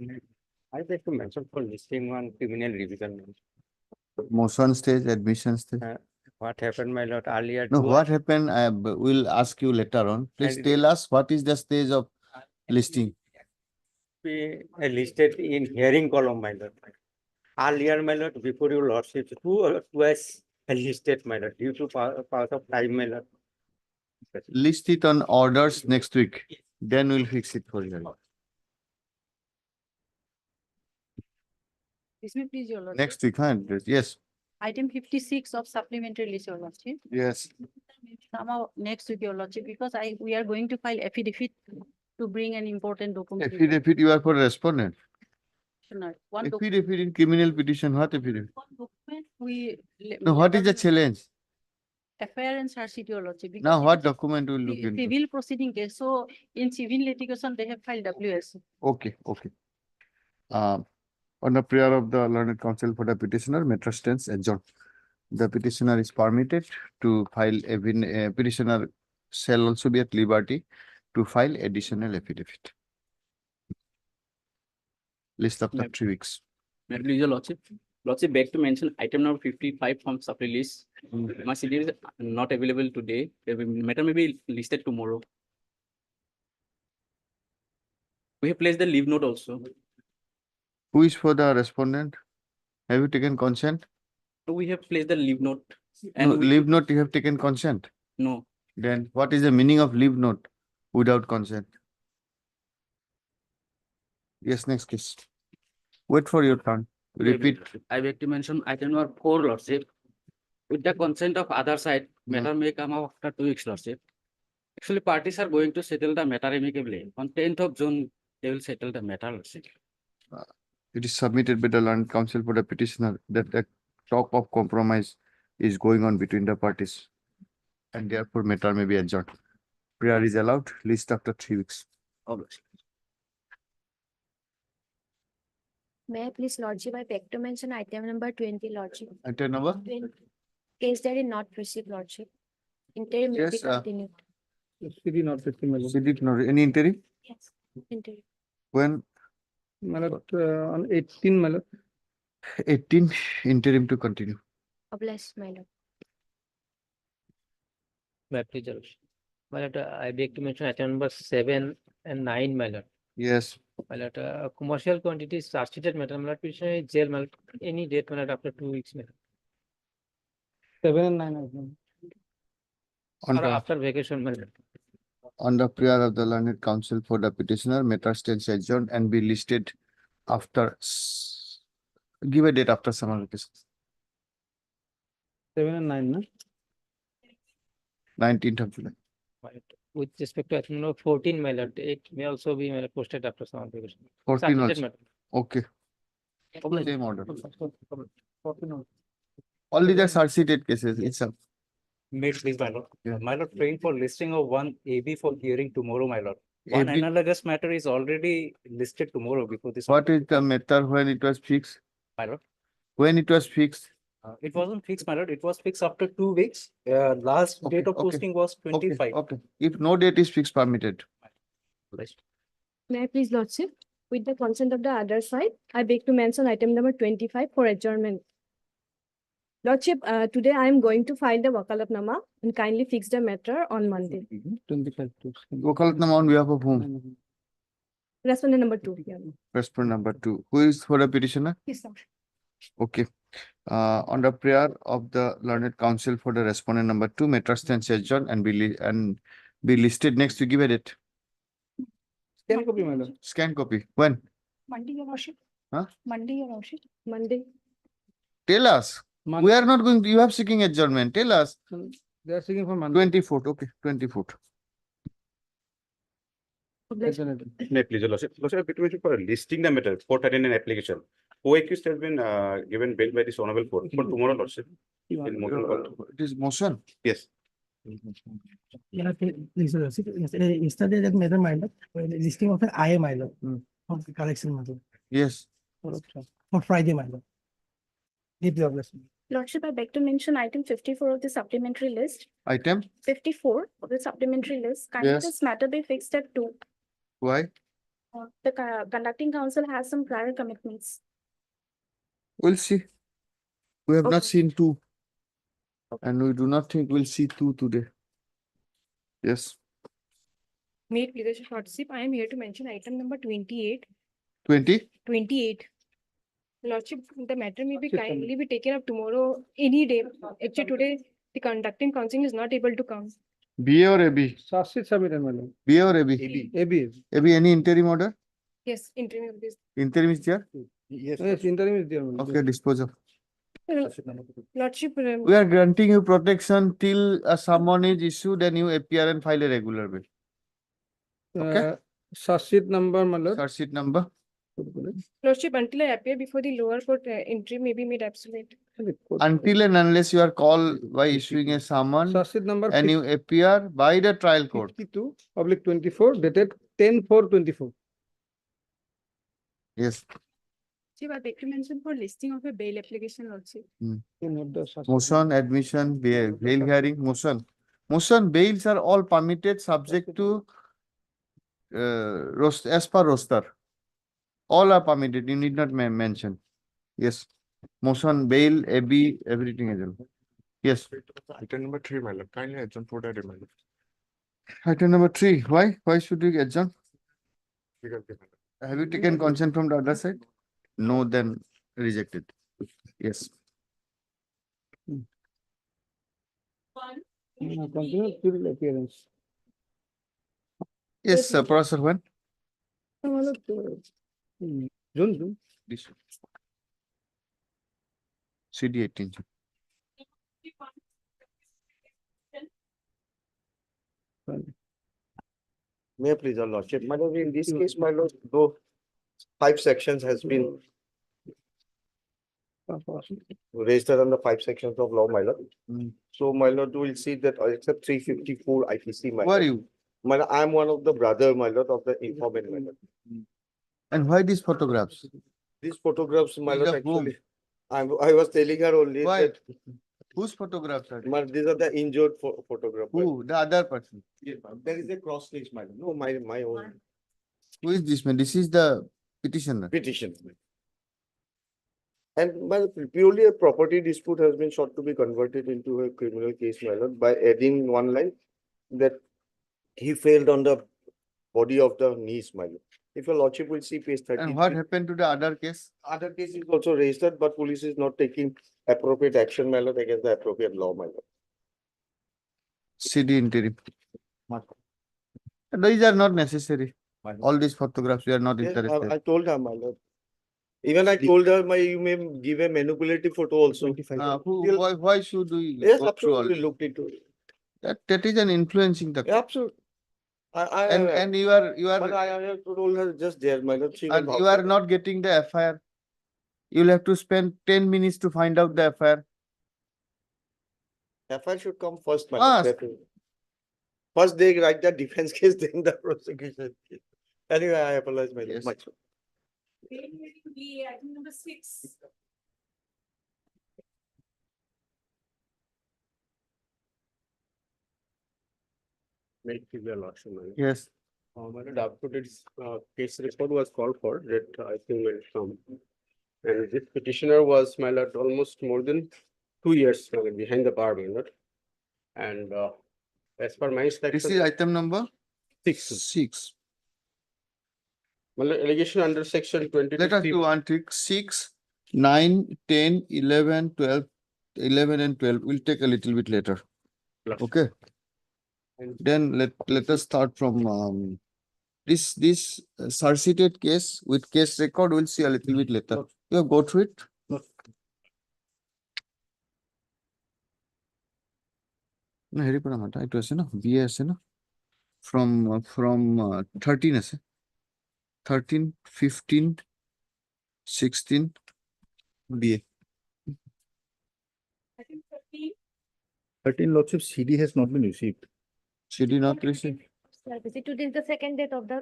I'd like to mention for listing one criminal revision. Motion stage, admission stage. What happened, my lord, earlier? No, what happened? We'll ask you later on. Please And- tell us what is the stage of listing. We listed in hearing column, my lord. Earlier, my lord, before your lordship, who was listed, my lord, due to part of time, my lord. List it on orders next week. Then we'll fix it for you. Dismiss, please, your lordship. Next week, huh? Yes, Item 56 of supplementary list, your lordship. yes. Somehow next week, your lordship, because we are going to file affidavit to bring an important document. Affidavit, you are for respondent. One Affidavit in criminal petition, what affidavit? document we. No, what is the challenge? FIR and search it, your lordship. because Now, it what is a document will look into? Civil proceeding case, so in civil litigation, they have filed WS. Okay, okay. On the prayer of the learned counsel for the petitioner, matter stands adjourned. The petitioner is permitted to file petitioner shall also be at liberty to file additional affidavit. List after Yep. 3 weeks. May I please, your lordship? Lordship, beg to mention item number 55 from supply list. My CD is not available today. The matter may be listed tomorrow. We have placed the leave note also. Who is for the respondent? Have you taken consent? We have placed the leave note. No, And we, leave note, you have taken consent. no, Then what is the meaning of leave note without consent? Yes, next case. Wait for your turn. Repeat. I beg to mention item number 4, lordship. With the consent of other side, matter may come up after 2 weeks, lordship. Actually, parties are going to settle the matter amicably. On 10th of June, they will settle the matter, lordship. It is submitted by the learned counsel for the petitioner that the talk of compromise is going on between the parties. And therefore matter may be adjourned. Prayer is allowed, list after 3 weeks. May I please, lordship, I beg to mention item number 20, lordship. Item number? 20. Case that is not received, lordship. Interim will be Yes, continued. CD not received, my lord. CD, any interim? Yes, interim. When? My lord, on 18, my lord. 18 interim to continue. Obliged, my lord. My pleasure. My lord, I beg to mention item number 7 and 9, my lord. Yes, My lord, commercial quantities charged matter, my lord, petitioner is jail, my lord, any date, my lord, after 2 weeks, my lord. 7 and 9, I think. on Or the, after vacation, my lord. on the prayer of the learned counsel for the petitioner, matter stands adjourned and be listed after, give a date after summer vacation. 7 and 9, no? 19th of July. My lord. With respect to item number 14, my lord, it may also be, my lord, posted after summer vacation. 14 Charged also. matter. Okay, Obliged. same order. 14 also. All these are seated cases. It's a, Made, please, my lord. Yeah. My lord, praying for listing of one AB for hearing tomorrow, my lord. One AB analogous matter is already listed tomorrow before this. what is the matter when it was fixed? My lord? When it was fixed? It wasn't fixed, my lord. It was fixed after 2 weeks. Last Okay, date of okay, posting was Okay, 25. okay. If no date is fixed, permitted. May I please, lordship, with the consent of the other side, I beg to mention item number 25 for adjournment. Lordship, today I am going to file the wakalatnama and kindly fix the matter on Monday. 25. Wakalatnama on behalf of whom? Respondent number 2. Yeah. Respondent number 2. Who is for the petitioner? Yes, sir. Okay. On the prayer of the learned counsel for the respondent number 2, matter stands adjourned and be listed next to give a date. Scan copy, my lord. Scan copy. When? Monday, your lordship. Huh? Monday, your lordship. Monday. Tell us. We are not going to, you have seeking adjournment. Tell us. They are seeking for Monday. 24th. Okay, 24th. Obliged. May I please, your lordship. Lordship, petition for listing the matter, court attending an application. Co-accused has been given bail by this honorable court for tomorrow, lordship. In motion called. It is motion. Yes. Yeah, please, yesterday that matter, my lord, listing of an IM, my lord, for the collection matter, Yes. for Friday, my lord. Deeply obliged. Lordship, I beg to mention item 54 of the supplementary list. Item? 54 of the supplementary list. Kindly Yes. this matter be fixed at 2. Why? The conducting council has some prior commitments. We'll see. We have not seen two. And we do not think we'll see two today. Yes, May it please your lordship, I am here to mention item number 28. 20. 28. Lordship, the matter may be Sit down. kindly be taken up tomorrow, any day. Actually, today, the conducting council is not able to come. BA or AB? Sarsit submitted, my lord. BA or AB? AB. AB, any interim order? Yes, interim of this. Interim is there? Yes, interim is there. my lord. Okay, dispose of. Lordship, We are granting you protection till a summon is issued and you appear and file a regular bill. Okay. Sarsit number, my lord. Charge sheet number. Lordship, until I appear before the lower court, interim may be made absolute. Until and unless you are called by issuing a summon Sarsit number and you appear by the trial court. 52/24 dated 10/4/24. Yes, Chief, I beg to mention for listing of a bail application also. motion, admission, bail hearing, motion. Motion bails are all permitted subject to as per roster. All are permitted, you need not mention. Yes, motion, bail, AB, everything is on. Yes, Item number 3, my lord. Kindly adjourn for that, my lord. item number 3, why? Why should we adjourn? Because Have you taken consent from the other side? No, then rejected. Yes. Continue till appearance. Yes, Professor, when? June. This. CD 18. May I please, your lordship, my lord, in this case, my lord, though 5 sections has been registered on the 5 sections of law, my lord. Mm. So, my lord, we will see that except 354 IPC, my Who are lord. you? My lord, I am one of the brother, my lord, of the informant, my lord. And why these photographs? These photographs, my These lord, are whom? actually, I was telling her only Why? that, Whose photographs are? my, these are the injured photograph. my lord. Who? The other person. Yes, ma'am. There is a cross case, my lord. No, my own Who is this man? This is the petitioner. petition. And my purely a property dispute has been sought to be converted into a criminal case, my lord, by adding one line that he failed on the body of the knees, my lord. If your lordship will see page 30. And what happened to the other case? Other case is also registered, but police is not taking appropriate action, my lord, against the appropriate law, my lord. CD interim. These are not necessary. All these photographs, we are not Yes, interested. I told her, my lord. Even I told her, you may give a manipulative photo also. Why should we Yes, go through all absolutely this? looked into it. That is an influencing the. Absolutely. And you But are, I have told her just there, my lord. She will and vouch you for are that. not getting the FIR. You'll have to spend 10 minutes to find out the FIR. FIR should come first, my First. lord. definitely. First they write the defense case, then the prosecution case. Anyway, I apologize, my lord. Yes. Much. Item number 6. Make it your lordship, my lord. Yes. My lord, after this case report was called for, that I think will come. And this petitioner was, my lord, almost more than 2 years, my lord, behind the bar, my lord. And as per my This inspection. is item number 6. 6. My lord, allegation under section 22. Let us do one trick. 6, 9, 10, 11, 12, 11 and 12. We'll take a little bit later. Okay. And- Then let us start from this Sarsited case with case record. We'll see a little bit later. You go through it. No, হেৰি পৰা মাতা এইটো আছে ন BA আছে ন from 13 আছে 13 15 16 BA 13. Lordship, CD has not been received. CD not received. Today is the second date of the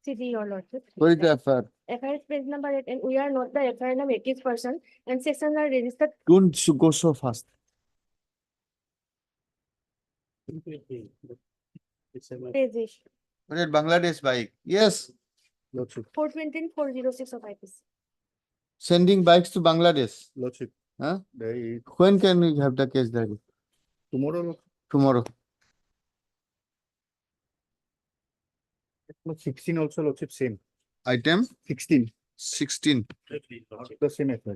CD, your lordship. Where is the FIR? FIR is page number 8 and we are not the FIR number 80th person and sections are registered. Don't go so fast. Page. Where is Bangladesh bike? Yes. Lordship, 420 and 406 of IPC. Sending bikes to Bangladesh. Lordship. Huh? They, When can we have the case diary? tomorrow, Tomorrow. 16 also, Lordship, same. Item 16, 16. the same FIR.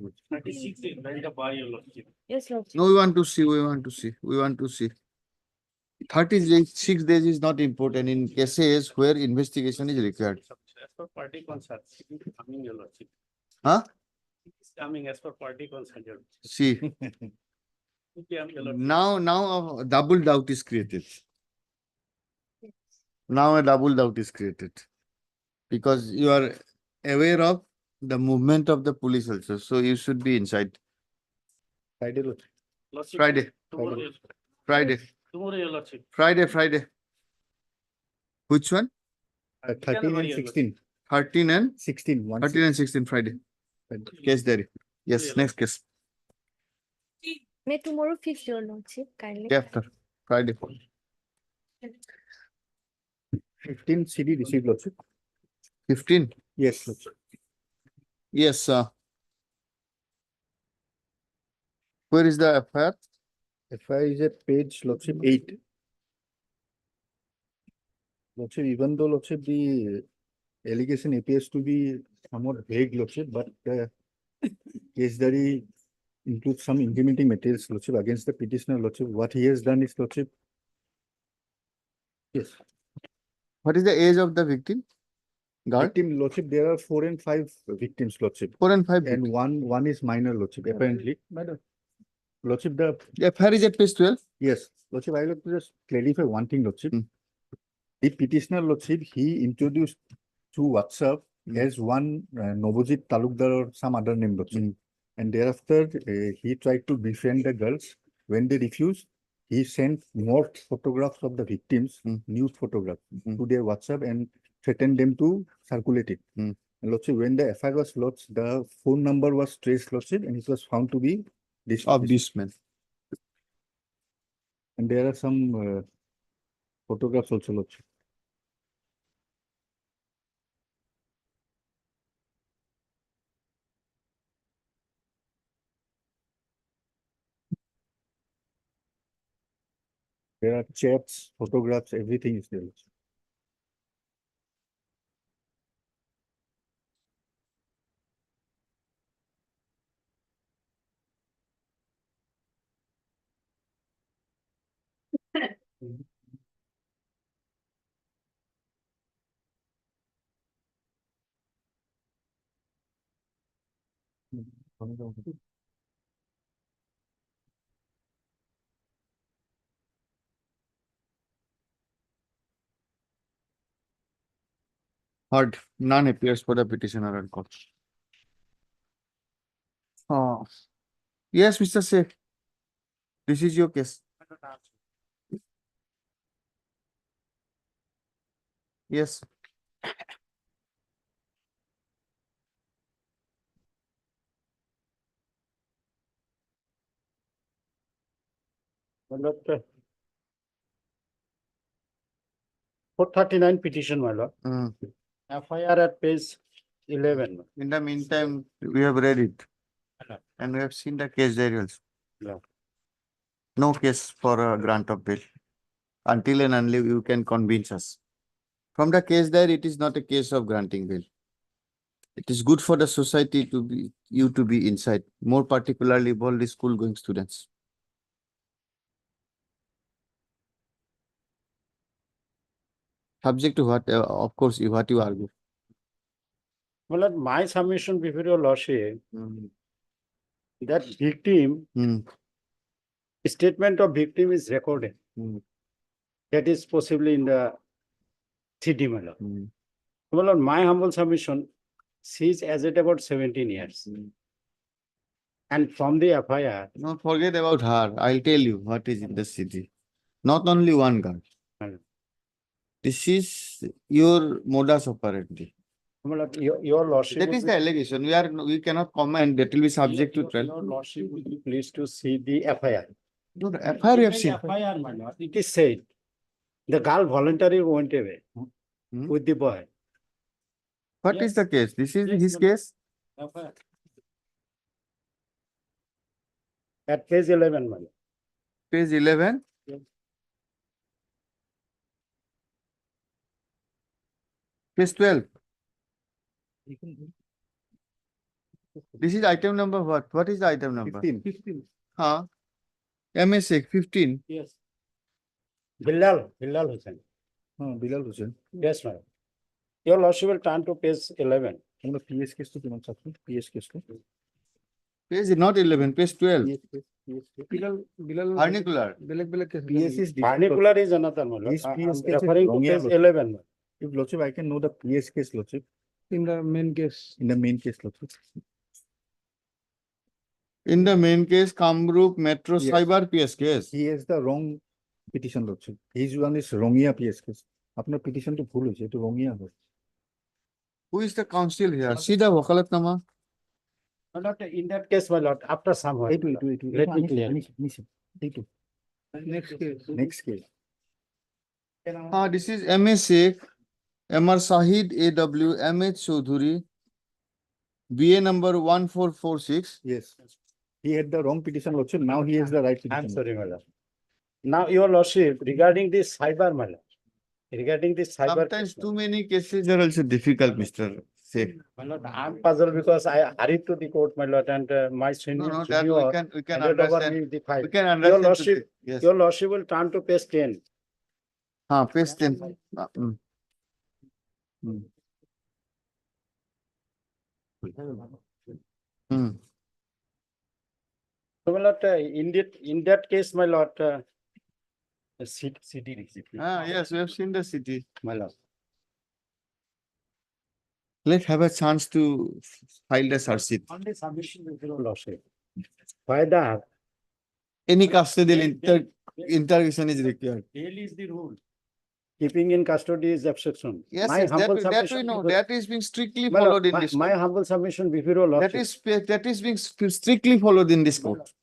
Yes, Lordship. No, we want to see, we want to see, we want to see. 36 days is not important in cases where investigation is required. As per party consent, it is coming, your lordship. Huh? It is coming as per party consent. Your lordship. See, Okay, your lordship. now a double doubt is created. Now a double doubt is created. Because you are aware of the movement of the police also, so you should be inside. Friday, Lordship. Lordship, Friday, Tomorrow, your- Friday, tomorrow, your lordship. Friday. Which one? 13 and 16, 13 and 16, 1 13 and 16 Friday. Case diary. Yes, Yeah. next case. May tomorrow fix your lordship, kindly. Day after Friday. 15 CD received, Lordship. 15. Yes, Lordship. Yes, where is the FIR? FIR is at page, Lordship, 8. Lordship, even though, Lordship, the allegation appears to be somewhat vague, Lordship, but the case diary includes some incriminating materials, Lordship, against the petitioner, Lordship. What he has done is, Lordship. Yes, What is the age of the victim? Guard? victim, Lordship, there are 4 and 5 victims, Lordship. 4 and 5. And one is minor, Lordship, apparently. Lordship, the, The FIR is at page 12. yes, Lordship, I would like to just clarify one thing, Lordship. Hmm. The petitioner, Lordship, he introduced through WhatsApp as one Novojit Talukdar or some other name, Lordship. And thereafter, he tried to befriend the girls. When they refused, he sent more photographs of the victims, nude photographs, to their WhatsApp and threatened them to circulate it. And Lordship, when the FIR was lodged, the phone number was traced, Lordship, and it was found to be this. Of this man. And there are some photographs also, Lordship. There are chats, photographs, everything is there. Lordship. Heard. None appears for the petitioner and court. Yes, Mr. Sheikh. This is your case. Yes. My lord, 439 petition, my lord. FIR at page 11. In the meantime, we have read it. And we have seen the case diary also. Yeah. No case for a grant of bail. Until and unless you can convince us. From the case diary, it is not a case of granting bail. It is good for the society to be, you to be inside, more particularly all the school going students. Subject to what, of course, what you argue. My lord, my submission before your lordship, that victim, statement of victim is recorded. That is possibly in the CD, my lord. My lord, my humble submission, she is aged about 17 years. And from the FIR, Don't forget about her. I'll tell you what is in the city. Not only one girl. This is your modus operandi. my lord, your lordship. That would is be- the allegation. We cannot comment. That will be subject to trial. Your lordship would be pleased to see the FIR. No, the FIR you have seen. FIR, my lord, it is said, the girl voluntarily went away with the boy. What is the case? This is his case? At page 11, my lord. Page 11. Yes. Page 12. This is item number what? What is the item number? 15. Huh? MSA 15. Yes. Bilal Hussain. Bilal Hussain. Yes, madam. Your lordship will turn to page 11. আমরা PS case তো কিমান চাচ্ছি PS case তো Page not 11, page 12. Bilal Vernacular. বেলেগ case PS is Particular is another, my lord. This I- PS I'm case is referring to wrong, page yeah, 11. my lord. if lordship I can know the PS case lordship In the main case. in the main case lordship. In the main case, Kamrup Metro Yes. Cyber PS case. He has the wrong petition lordship. His one is wrongia PS case. আপনার petition তো ভুল হয়েছে, এটা wrongia হবে। Who is the counsel here? See the wakalatnama. My lord, in that case, my lord, after some while. এইটো Let me clear. এইটো Next case. next case. This is MSA, MR Sahid AW, MH Chaudhuri, BA number 1446. Yes. He had the wrong petition lordship, now he has the right petition. I'm sorry, my lord. Now, your lordship, regarding this cyber, my lord. Regarding this cyber. Sometimes case, too many cases are also difficult, Mr. Sheikh. my lord, I'm puzzled because I hurried to the court, my lord, and my No, senior no, that junior we can handed over understand. me the file. We can Your understand. lordship, Yes. your lordship will turn to page 10. Page 10. So, my lord, in that case, my lord, CD receipt. Yes, we have seen the city. My lord. Let's have a chance to file the search sheet. On the submission with your lordship. Why that? Any custodial intervention is required. Bail is the rule. Keeping in custody is exception. Yes, My yes, humble that we submission know. before- That is being strictly My lord, followed in this my court. humble submission before your That lordship. is being strictly followed in this court.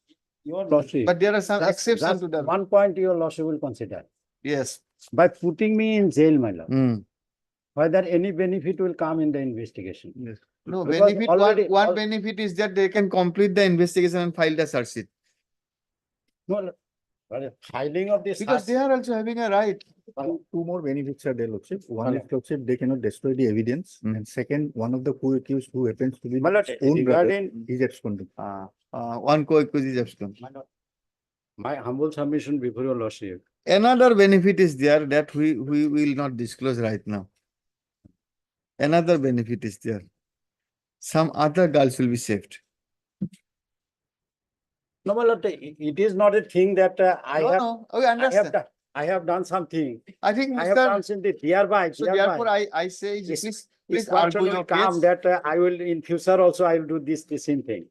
Your lordship. But there are some Just- exceptions just to that. One point your lordship will consider. Yes. By putting me in jail, my lord, Mm. whether any benefit will come in the investigation. Yes. No, Because benefit, already- one benefit is that they can complete the investigation and file the search sheet. No, filing of this. Because they are also having a right. Two more benefits are there lordship. One My is lordship, they cannot destroy the evidence. Mm. And second, one of the co-accused who happens to be My lord, his own brother, regarding he's absconding. One co-accused is abscond. my humble submission before your lordship. Another benefit is there that we will not disclose right now. Another benefit is there. Some other girls will be saved. No, my lord, it is not a thing that I No, have, no, we I have understand. done, I have done something. I think I have Mr. done something hereby, So therefore I say, Yes, please This argue will your come case. that I will in future also I will do this, the same thing.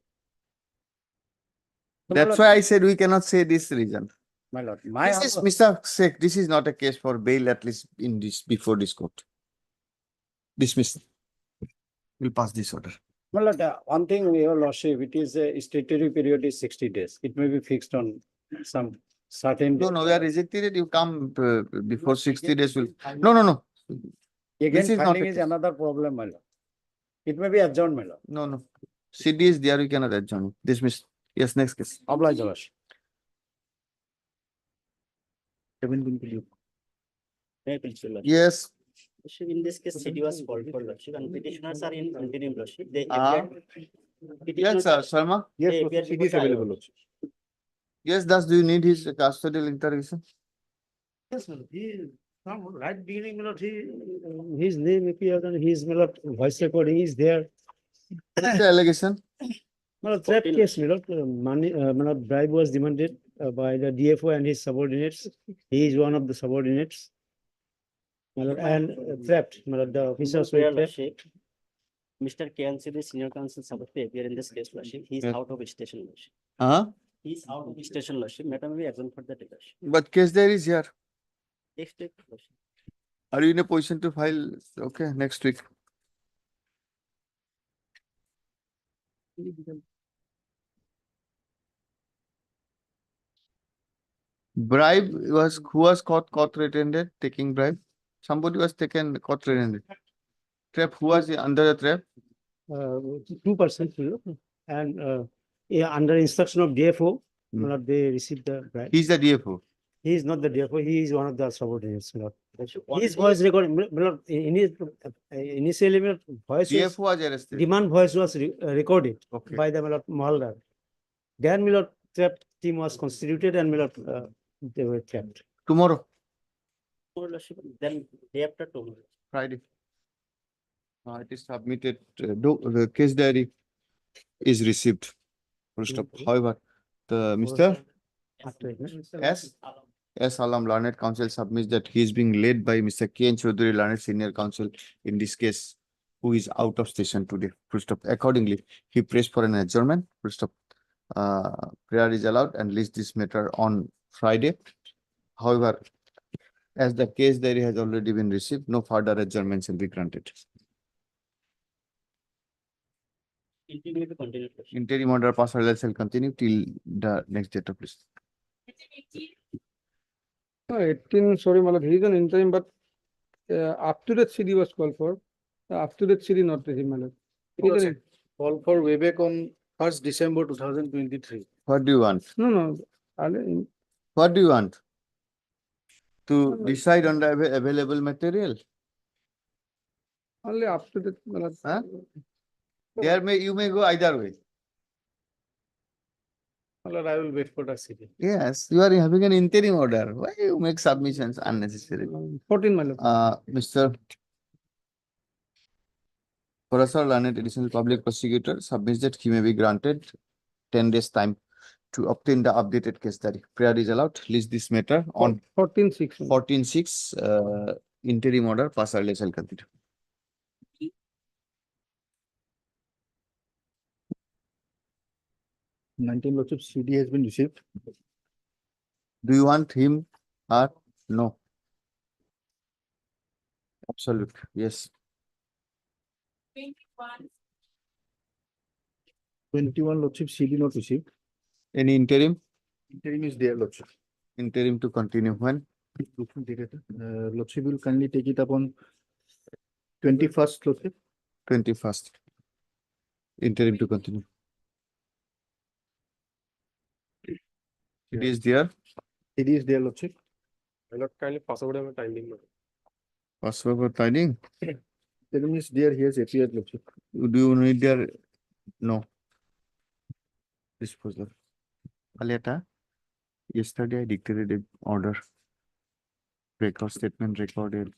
So, my That's lord- why I said we cannot say this reason. My lord, my This is, humble- Mr. Sheikh, this is not a case for bail, at least in this, before this court. Dismiss. We'll pass this order. my lord, one thing, your lordship, it is a statutory period is 60 days. It may be fixed on some certain. No, we are rejected it, you come before 60 days will, no. Again, this is not filing a is case. another problem, my lord. It may be adjourned, my lord. No. CD is there, we cannot adjourn. Dismiss. Yes, next case. Oblige, your lordship. 17 to you. Yes. In this case, city was called for lordship and petitioners are in interim lordship. They Ah. appeared. Yes, Petitioners sir, are- Sharma. Yes, Hey, lordship, we it are is available before lordship. Yes, do you need his custodial intervention? Yes, my lord. He, from right beginning, my lord, his name appeared and his, my lord, voice recording is there. What's the allegation? My lord, threat case, my lord, money, my lord, bribe was demanded by the DFO and his subordinates. He is one of the subordinates. My lord, and theft, my lord, the officers Your were theft. lordship, Mr. KNC, the senior counsel, supposed to appear in this case, lordship. He is Yes. out of station, lordship. He is out of station, lordship. Matter may be exempt for that, lordship. But case there is here. Next week, lordship. Are you in a position to file? Okay, next week. Bribe who was caught red-handed taking bribe? Somebody was taken caught red-handed. trap, who was under the trap? 2%, and yeah, under instruction of DFO, Hmm. they received the bribe. He's the DFO. He is not the DFO, he is one of the subordinates. What His is voice recording, initially, voice was, DFO was arrested. demand voice was recorded Okay. by the Mahaldar. Then trap team was constituted and they were trapped. Tomorrow, Your Lordship, then day after tomorrow? Friday. It is submitted, the case diary is received. Full stop. However, the Mr. After it, no? S. Alam Learned Counsel submits that he is being led by Mr. K. N. Chaudhary Learned Senior Counsel in this case, who is out of station today. Full stop. Accordingly, he prays for an adjournment. Full stop. Prayer is allowed and list this matter on Friday. However, as the case diary has already been received, no further adjournment shall be granted. Interim may be continued. Lordship. Interim order passerelle shall continue till the next date of this. 18, sorry, Malad, he is an interim, but up to date CD was called for. Up to date CD not received, Malad. Call for way back on 1st December 2023. What do you want? No, What do you want? To decide on the available material? only up to date, Malad. Huh? You may go either way. Malad, I will wait for the CD. Yes, you are having an interim order. Why you make submissions unnecessary? 14, Malad. Mr. Procedural Learned Additional Public Prosecutor submits that he may be granted 10 days time to obtain the updated case diary. Prayer is allowed. List this matter on 14/6. 14/6 interim order passerelle shall continue. Lordship, CD has been received. Do you want him or no? Absolute, yes. 21, Lordship, CD not received. Any interim? Interim is there, Lordship. Interim to continue when? Lordship will kindly take it up on 21st, Lordship. 21st. Interim to continue. It is there. CD is there, Lordship. I not kindly pass over the timing. Password tiding. Interim is there, he has appeared, Lordship. Do you need their? No. Disposal. Aleta, yesterday I dictated an order. Record statement recorded.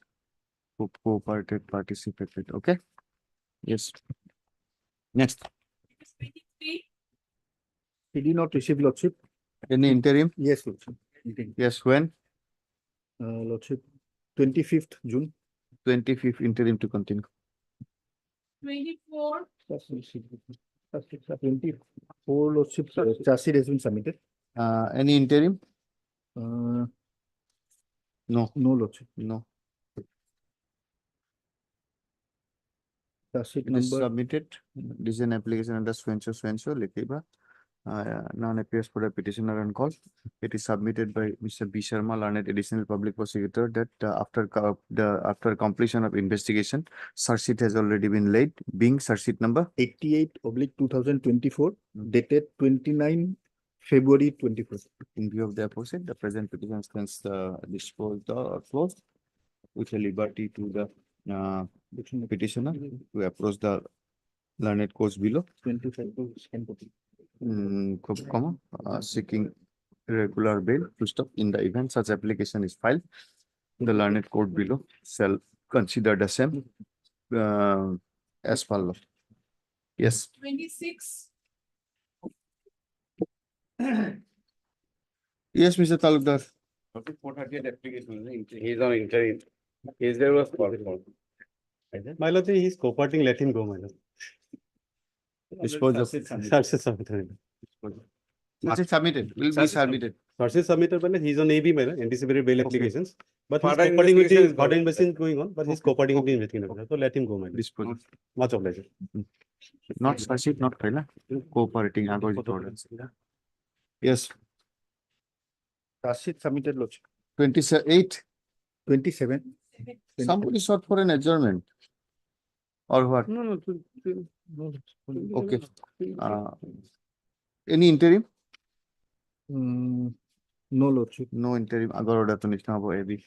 Cooperated, participated. Okay. Yes. Next. CD not received, Lordship. Any interim? Yes, Lordship. Interim. Yes, when? Lordship, 25th June. 25th interim to continue. 24. 24, Lordship, charge sheet has been submitted. Any interim? No, No, Lordship. no. Charge sheet It is number, submitted. This is an application under Swenso, Lekeba. None appears for the petitioner on call. It is submitted by Mr. B. Sharma, Learned Additional Public Prosecutor, that after completion of investigation, search sheet has already been laid, being search sheet number 88/2024, dated 29 February 24. in view of the aforesaid. The present petition stands disposed or closed with a liberty to the petitioner to approach the learned courts below. 25 to scan copy. Seeking regular bail to stop in the event such application is filed. The learned court below shall consider the same as per law. Yes. 26. Yes, Mr. Talukdar. He is on interim. Case there was called for. My lord, he is cooperating, let him go, my lord. Dispose of. Search is submitted. Search is submitted, will be submitted. Search is submitted, my lord. He is on AB, my lord, anticipated bail applications. But he's Further cooperating with investigation the is further going on. investigation going on, but he's cooperating with the investigation. So let him go, my lord. Dispose. Much obliged. Not search sheet, not file, cooperating. Opposite orders. Yes, Charge sheet submitted, Lordship. 28. 27. Somebody sought for an adjournment. or what? No, no, no. Okay. Any interim? No, Lordship. No interim. Agar order to nishna hobo AB.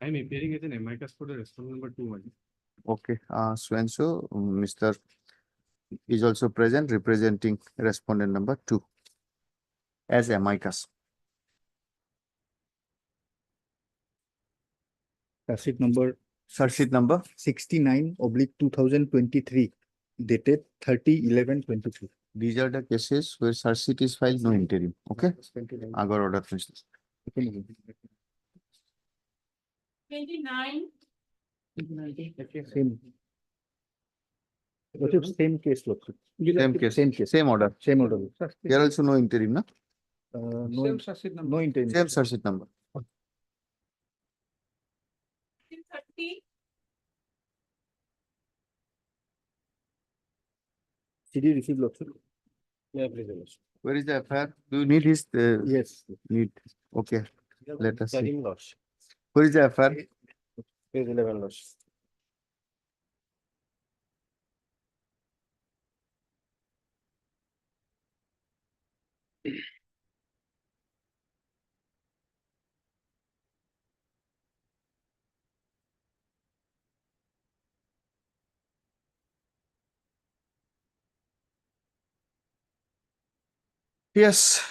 I'm appearing as an amicus for the respondent number 2. Okay, Swenso, Mr. is also present representing respondent number 2 as amicus. Charge number Search sheet number 69/2023 dated 30/11/23. These are the cases where search sheet is filed, no interim. Okay, Agar order to nishna. 29. Same. Lordship, same case, Lordship. Same case, Same case. same order. Same order. Here also no interim, na? No, Same charge sheet number. no intent. Same search sheet number. 30. CD received, Lordship. Yeah, please, Your Lordship. Where is the FIR? Do you need his, Yes. need? Okay, let us see. Karim Lordship. Where is the FIR? Page 11, Lordship. Yes.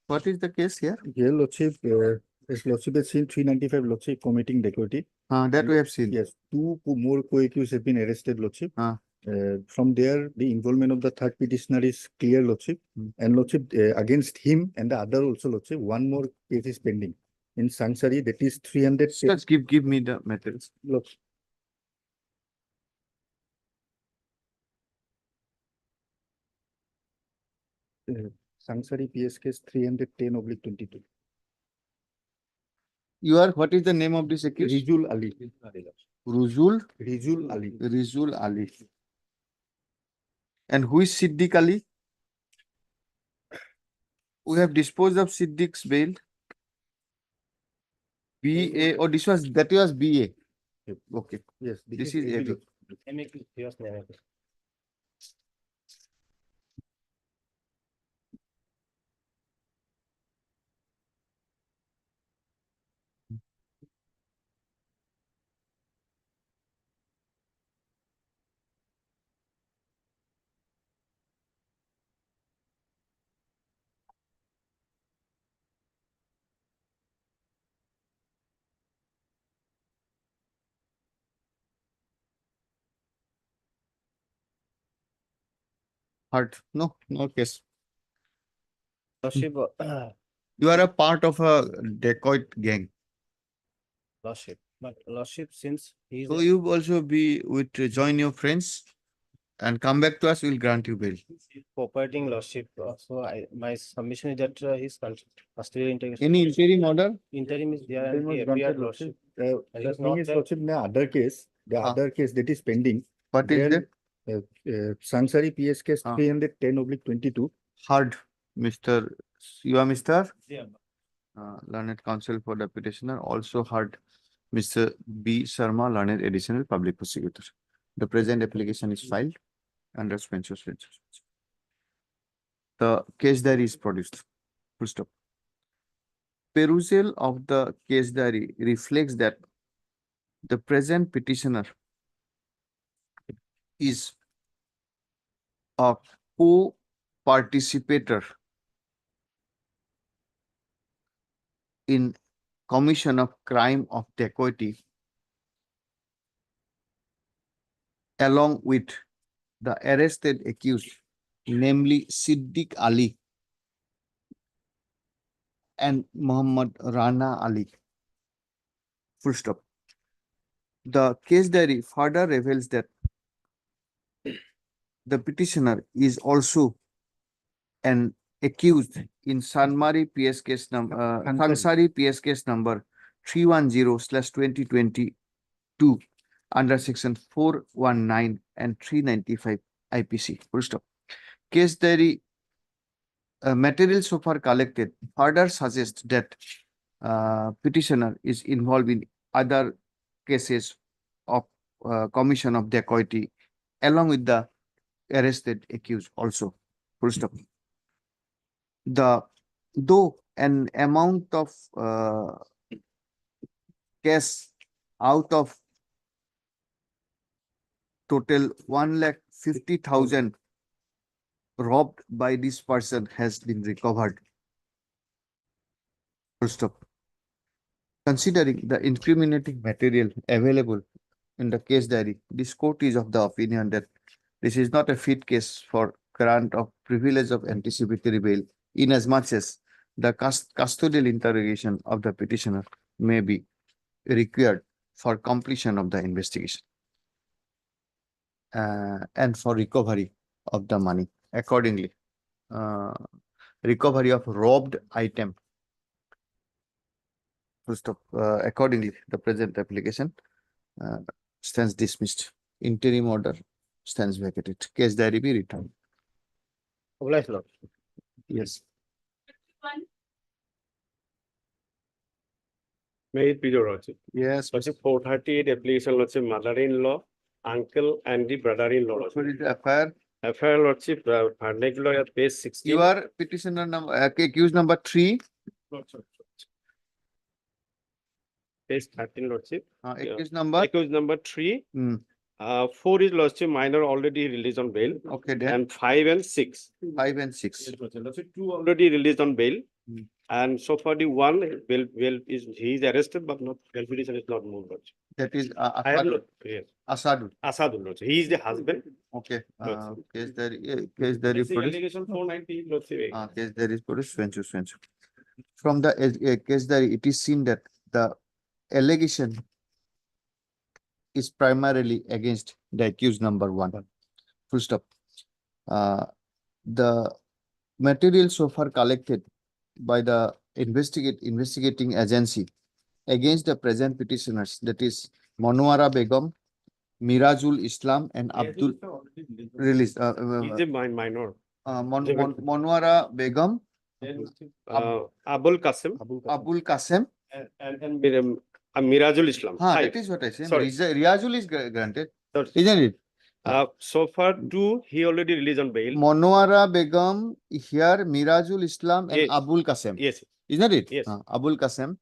What is the case here? Here, Lordship, as Lordship has seen 395 Lordship committing dacoity. That we have seen. Yes, two more co-accused have been arrested, Lordship. Ah. From there, the involvement of the third petitioner is clear, Lordship. And Lordship, against him and the other also, Lordship, one more case is pending. In Sansari, that is 300. Just give me the materials. Lordship. Sansari PS case 310/22. You are, what is the name of this accused? Rizul Ali. Ruzul? Rizul Ali. Rizul Ali. And who is Siddiq Ali? We have disposed of Siddiq's bail. BA, oh, that was BA. Okay, Yes. this is AB. Amicus, yes, amicus. Heart, no case. Lordship, You are a part of a dacoit gang. Lordship, but Lordship, since he is So you also join your friends and come back to us, we'll grant you bail. cooperating Lordship, so my submission is that his custodial integration. Any interim order? Interim is there Interim and was he granted, appeared Lordship. Lordship. The is thing not is, there. Lordship, the other case that is pending. What is that? Sansari PS case Ah. 310/22. Heard, Mr. You are Mr. Yeah. Learned counsel for the petitioner, also heard Mr. B. Sharma, learned additional public prosecutor. The present application is filed under Spencer. The case diary is produced. Full stop. Perusal of the case diary reflects that the present petitioner is a co-participator in commission of crime of dacoity along with the arrested accused, namely Siddiq Ali and Muhammad Rana Ali. Full stop. The case diary further reveals that the petitioner is also an accused in Sansari PS case number Sansari PS case number 310/2022 under section 419 and 395 IPC. Full stop. Case diary material so far collected further suggests that petitioner is involved in other cases of commission of dacoity along with the arrested accused also. Full stop. Though an amount of cash out of total 1,50,000 robbed by this person has been recovered. Full stop. Considering the incriminating material available in the case diary, this court is of the opinion that this is not a fit case for grant of privilege of anticipatory bail, inasmuch as the custodial interrogation of the petitioner may be required for completion of the investigation and for recovery of the money. Accordingly, recovery of robbed item. Full stop. Accordingly, the present application stands dismissed. Interim order stands vacated. Case diary be returned. Obliged, Lord. Yes. May it be your lordship. Yes. Lordship 438 application lordship mother-in-law, uncle and the brother-in-law. What is the affair? Affair lordship, particular at page 16. You are petitioner number, accused number 3. Page 13 lordship. Accused number. Accused number 3. Hmm. 4 is lordship minor already released on bail. Okay, then And 5 and 6. 5 and 6. Lordship 2 already released on bail. Hmm. And so far the one he is arrested but not bail petition is not moved. Lordship. That is I have yes. Asadul. Asadul lordship. He is the husband. Okay. Lordship. Case diary It's the produced. allegation 490 lordship. Case diary is produced. Swenchu. From the case diary, it is seen that the allegation is primarily against the accused number 1. Full stop. The material so far collected by the investigating agency against the present petitioners, that is Monwara Begum, Mirajul Islam and Abdul released. He's a minor. Monwara Begum, Abul Qasim Abul Qasem. and Mirajul Islam. That is what I say. Sorry. Riazul is granted, Sorry. isn't it? So far 2 he already released on bail. Monwara Begum, here Mirajul Islam and Yes. Abul Qasem. Yes. Isn't it? Yes. Abul Qasem.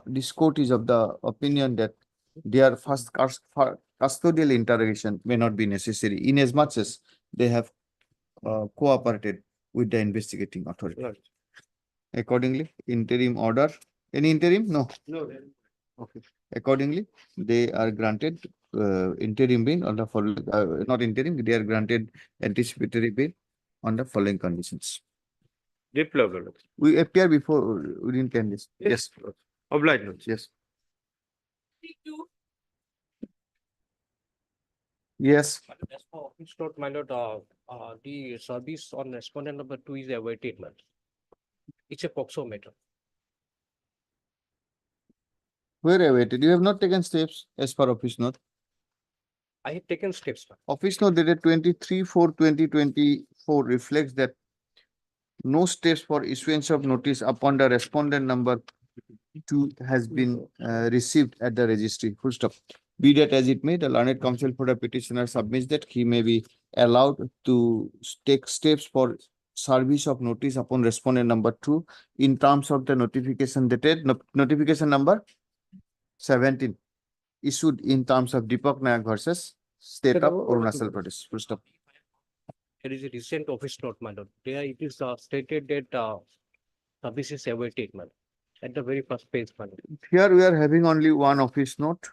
This court is of the opinion that their first custodial interrogation may not be necessary, inasmuch as they have cooperated with the investigating authority. Right. Accordingly, interim order. Any interim? No. No. Okay. Accordingly, they are granted interim bail on the following, not interim, they are granted anticipatory bail on the following conditions. Deplorable. We appear before within 10 days. Yes. Obliged. Lordship. Yes. Yes. As for office note, my lord, the service on respondent number 2 is awaited, man. It's a POXO matter. Where awaited? You have not taken steps as per office note. I have taken steps, man. Office note dated 23/4/2024 reflects that no steps for issuance of notice upon the respondent number 2 has been received at the registry. Full stop. Be that as it may, the learned counsel for the petitioner submits that he may be allowed to take steps for service of notice upon respondent number 2 in terms of the notification dated notification number 17 issued in terms of Deepak Nayak versus State of Arunachal Pradesh. Full stop. There is a recent office note, my lord. There it is stated that service is awaited, man. At the very first page, man. Here we are having only one office note,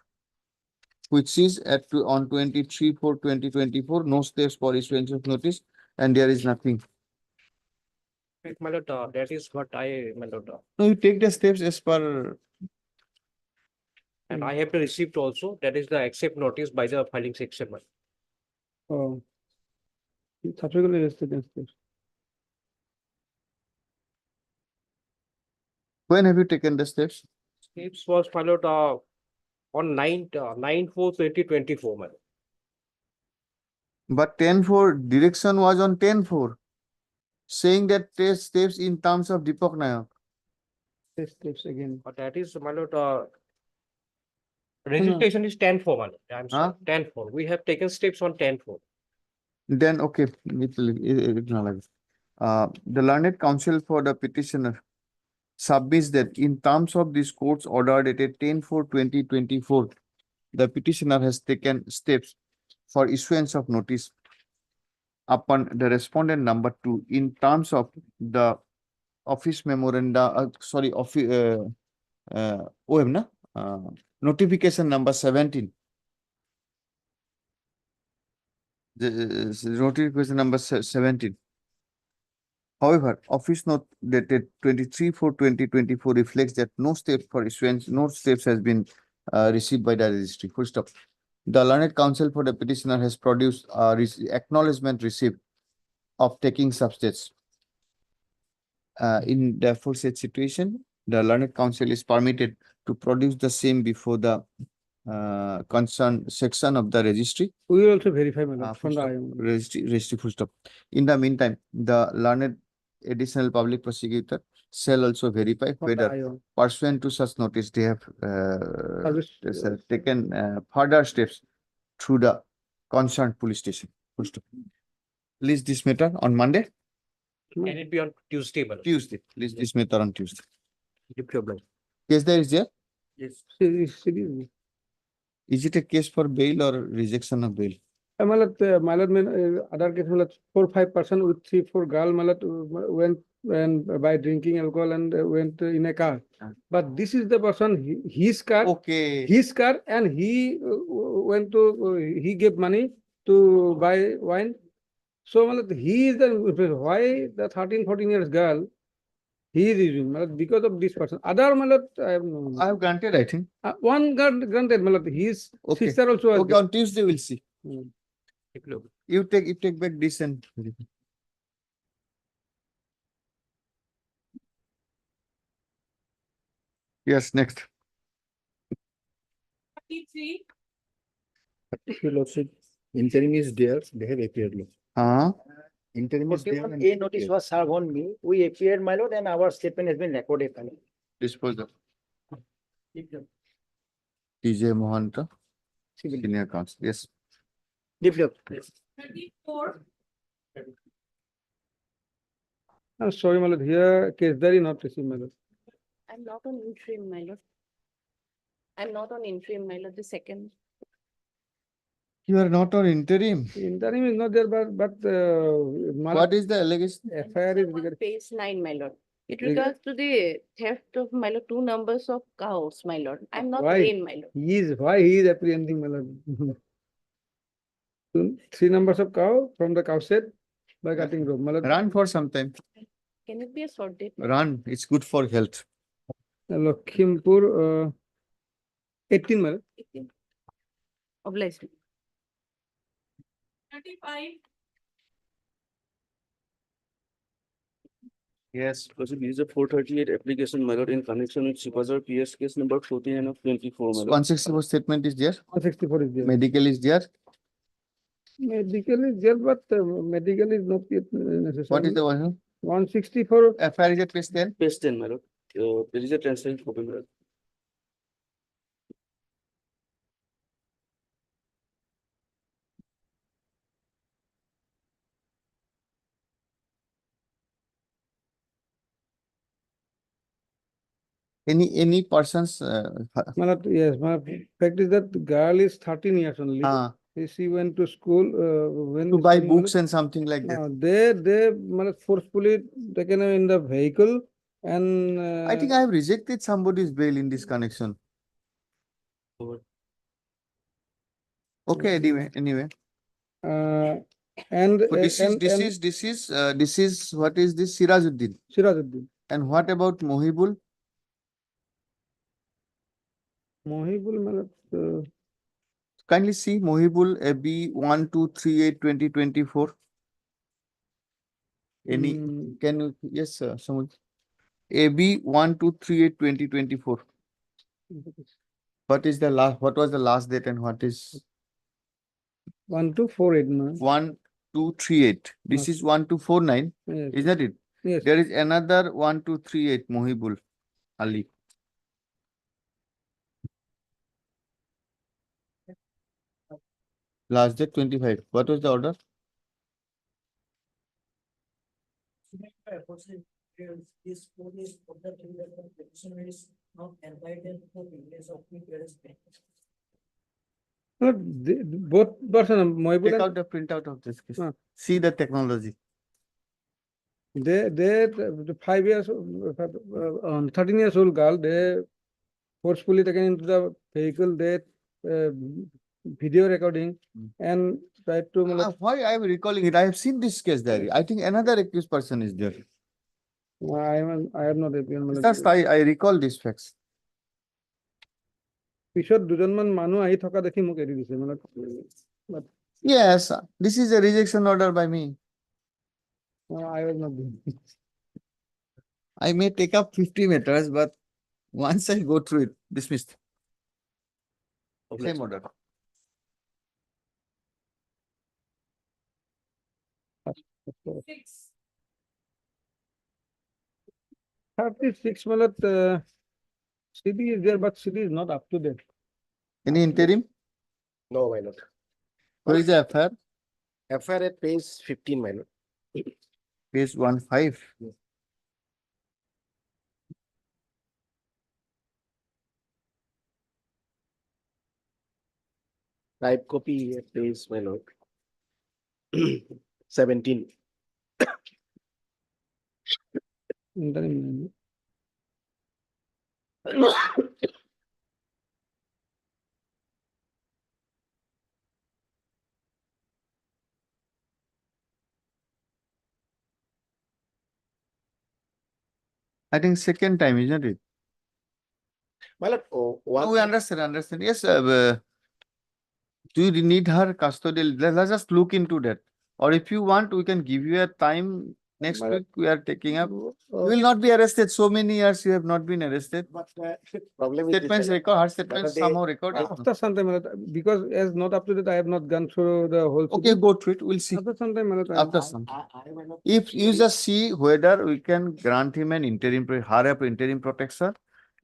which is on 23/4/2024, no steps for issuance of notice, and there is nothing. My lord, that is what my lord. No, you take the steps as per. And I have the receipt also. That is the accept notice by the filing section, man. Subsequently arrested and steps. When have you taken the steps? Steps was followed on 9/4/2024, man. But 10/4 direction was on 10/4, saying that take steps in terms of Deepak Nayak. Steps again. But that is, my lord, Registration is 10-4, my lord. I'm Huh? sorry, 10-4. We have taken steps on 10-4. Then, okay, the learned counsel for the petitioner submits that in terms of this court's order dated 10/4/2024, the petitioner has taken steps for issuance of notice upon the respondent number 2 in terms of the office memoranda, OM na? Notification number 17. The notification number 17. However, office note dated 23/4/2024 reflects that no steps for issuance, no steps has been received by the registry. Full stop. The learned counsel for the petitioner has produced acknowledgement received of taking substeps. In the aforesaid situation, the learned counsel is permitted to produce the same before the concerned section of the registry. We will also verify, my lord, Full from the stop. IOM. Registry full stop. In the meantime, the learned additional public prosecutor shall also verify From the whether IOM. pursuant to such notice they have Service- taken further steps through the concerned police station. Full stop. Release this matter on Monday, Can it be on Tuesday, my lord? Tuesday. Release this matter on Tuesday. If you oblige. Case there is there? Yes. Seriously. Is it a case for bail or rejection of bail? My lord, other case, my lord, 4-5 person with 3-4 girl, my lord, went and by drinking alcohol and went in a car. But this is the person, his car, Okay. and he went to, he gave money to buy wine. So, my lord, he is the, why the 13-14 years girl, he is using, my lord, because of this person. Other, my lord, I have no. I have granted, I think. One granted, my lord, his Okay. sister also. has Okay, on Tuesday we'll see. If you oblige. You take back this and. Yes, next. Your lordship, interim is there, they have appeared. Lord. Interim is there. and A notice appeared. was served on me. We appeared, my lord, and our statement has been recorded. My lord. Dispose of TJ Mohanta, Civil. senior counsel. Yes. Develop. I'm sorry, my lord, here case there is not received, my lord. I'm not on interim, my lord. I'm not on interim, my lord, the second. You are not on interim. Interim is not there, but my What lord, is the allegation? FIR is On regarding. Page 9, my lord. It Regard- regards to the theft of, my lord, 2 numbers of cows, my lord. I'm not Why? in, my lord. Why he is apprehending, my lord? 3 numbers of cow from the cow shed by cutting rope, my lord. Run for some time. Can it be a short date? Run. It's good for health. Lakhimpur, 18, my lord. Obliged. Yes. Because it is a 438 application, my lord, in connection with Supervisor PS case number 14 and of 24, my lord. 164 statement is there. 164 is there. Medical is there. Medical is there, but medical is not yet necessary. What is the one? 164, FIR is at page 10. Page 10, my lord. There is a transcript copy, my lord. Any persons my lord, yes, my fact is that the girl is 13 years only. She went to school when. to buy she, my lord, books and something like that. They my lord, forcefully taken her in the vehicle and. I think I have rejected somebody's bail in this connection. Okay, anyway. And So this is what is this? Sirajuddin. Sirajuddin. And what about Mohibul? Mohibul, my lord, Kindly see Mohibul AB 1238/2024. Any can you yes sir, someone AB 1238/2024. What is the last? What was the last date and what is 1248, no? 1238? This is 1249, Yes. is that it? Yes. There is another 1238 Mohibul Ali. Last date 25. What was the order? No, both person, Mohibul Take and out the printout of this case. Huh. See the technology. the 5 years, 13 years old girl, they forcefully taken into the vehicle, they video recording and tried to. Why I am recalling it? I have seen this case diary. I think another accused person is there. I have not. Just I recall these facts. পিছত দুজনমান মানুহ আহি থকা দেখি মোক এৰি দিছে মানে Yes, this is a rejection order by me. I was not doing. I may take up 50 matters, but once I go through it, dismissed. Same order. Six. 36 malat CD is there, but CD is not up to date. Any interim? No, my lord. Where is the FIR? FIR at page 15, my lord. Page 15. Type copy at page, my lord. 17. Interim. I think second time, isn't it? My lord, No, we understand. Yes, do you need her custodial? Let's just look into that. Or if you want, we can give you a time next week. We are taking up. You will not be arrested. So many years you have not been arrested. But problem is Statements this, record, her statements they- somehow record. After some time, because as not up to date, I have not gone through the whole. Okay, go through it. We'll see. After some time, After some. If you just see whether we can grant him an interim, her up interim protection,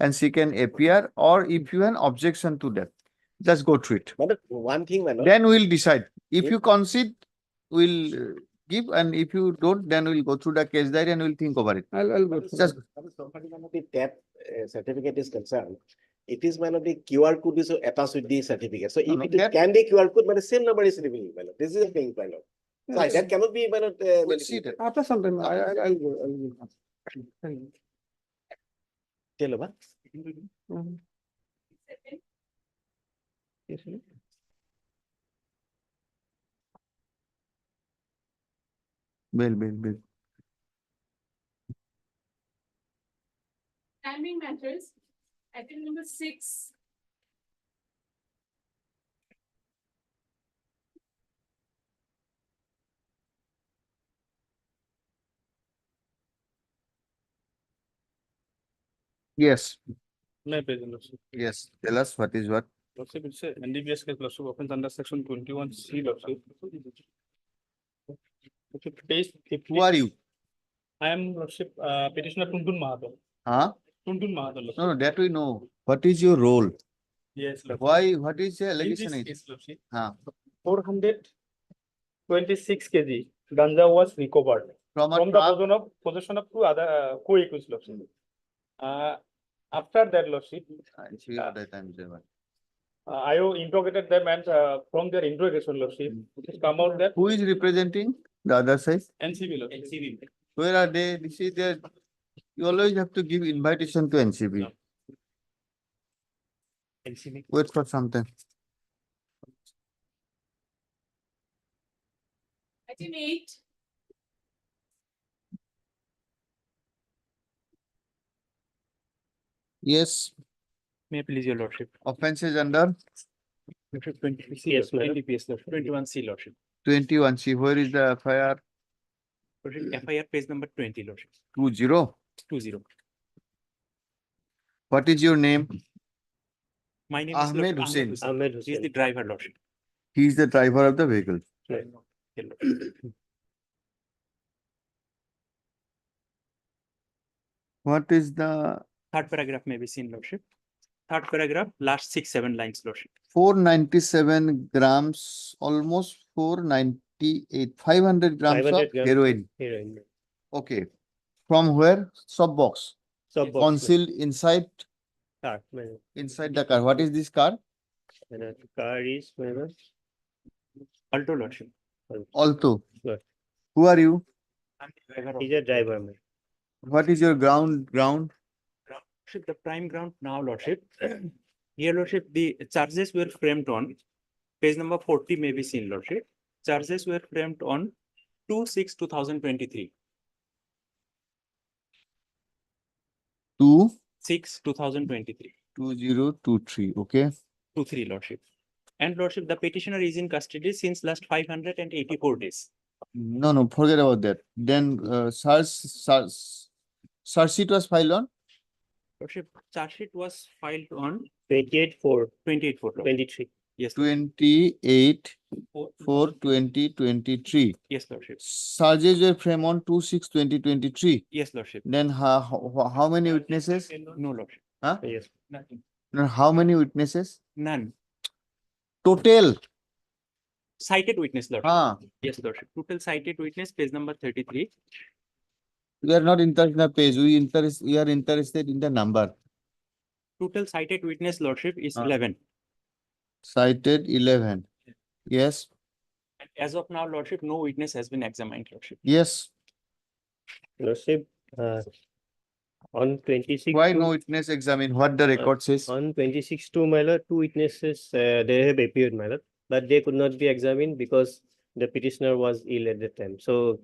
and she can appear, or if you have an objection to that, just go through it. But one thing, my lord. Then we'll decide. If If- you concede, we'll give, and if you don't, then we'll go through the case diary and we'll think over it. I'll go. through. Just The TAP certificate is concerned, it is one of the QR code is attached with the certificate. So if no, it is that- can be QR code, but the same number is revealing, my lord. This is the thing, my lord. So Yes. that cannot be, my lord. We'll see that. After some time, I'll go. Thank you. Tell over. Mhm. Yes, sir. Bill. Timing matters. Item number 6. Yes, May I present, Lordship? yes. Tell us what is what. Lordship, it's a NDPS case, Lordship, offense under section 21C, Lordship. Lordship, page 50. Who are you? I am, Lordship, petitioner Tuntun Mahato. Huh? Tuntun Mahato, Lordship. No, that we know. What is your role? Yes, Lordship. Why? What is the In allegation? this is? case, Lordship, Huh? 426 kg ganja was recovered From a from the truck? possession of two other co-accused, Lordship. After that, Lordship, IO interrogated them and from their interrogation, Lordship, it has come out that Who is representing the other side? NCB, Lordship. NCB. Where are they? This is their, you always have to give invitation to NCB. NCB. Wait for some time. Item 8. Yes, May I please, your Lordship? offenses under 20 yes, NDPS, Lordship. 21C, Lordship. 21. See, where is the FIR? FIR page number 20, Lordship. 20. 20. What is your name? My name Ahmed is Hussain. Ahmed Hussain. He is the driver, Lordship. He is the driver of the vehicle. Right. What is the Third paragraph may be seen, Lordship. third paragraph, last 6-7 lines, Lordship. 497 grams, almost 498, 500 grams of 500 grams heroin. Heroin. Okay. From where? Sub box. Sub box. Concealed inside Car. Madam. inside the car. What is this car? Madam, car is, madam. Alto, Lordship. Alto. Good. Who are you? I'm the driver of He's a driver, madam. What is your ground? Lordship, the prime ground now, Lordship. Here, Lordship, the charges were framed on page number 40 may be seen, Lordship. Charges were framed on 2/6/2023. 2/6/2023. 2023. Okay. 23, Lordship. And Lordship, the petitioner is in custody since last 584 days. No, forget about that. Then search sheet was filed on Lordship, charge sheet was filed on 28/4. 28/4. 23. Yes. 28/4/2023. Yes, Lordship. Charges were framed on 2/6/2023. Yes, Lordship. Then how many witnesses? No, Lordship. Huh? Yes. Nothing. No, how many witnesses? None. Total. Cited witness, Lordship. Ah. Yes, Lordship. Total cited witness, page number 33. We are not interested in the page. We are interested in the number. Total cited witness, Lordship, is 11. Cited 11. Yes. And as of now, Lordship, no witness has been examined, Lordship. Yes. Lordship, on 26. Why no witness examine what the record says? On 26/2, my lord, two witnesses, they have appeared, my lord, but they could not be examined because the petitioner was ill at the time. So,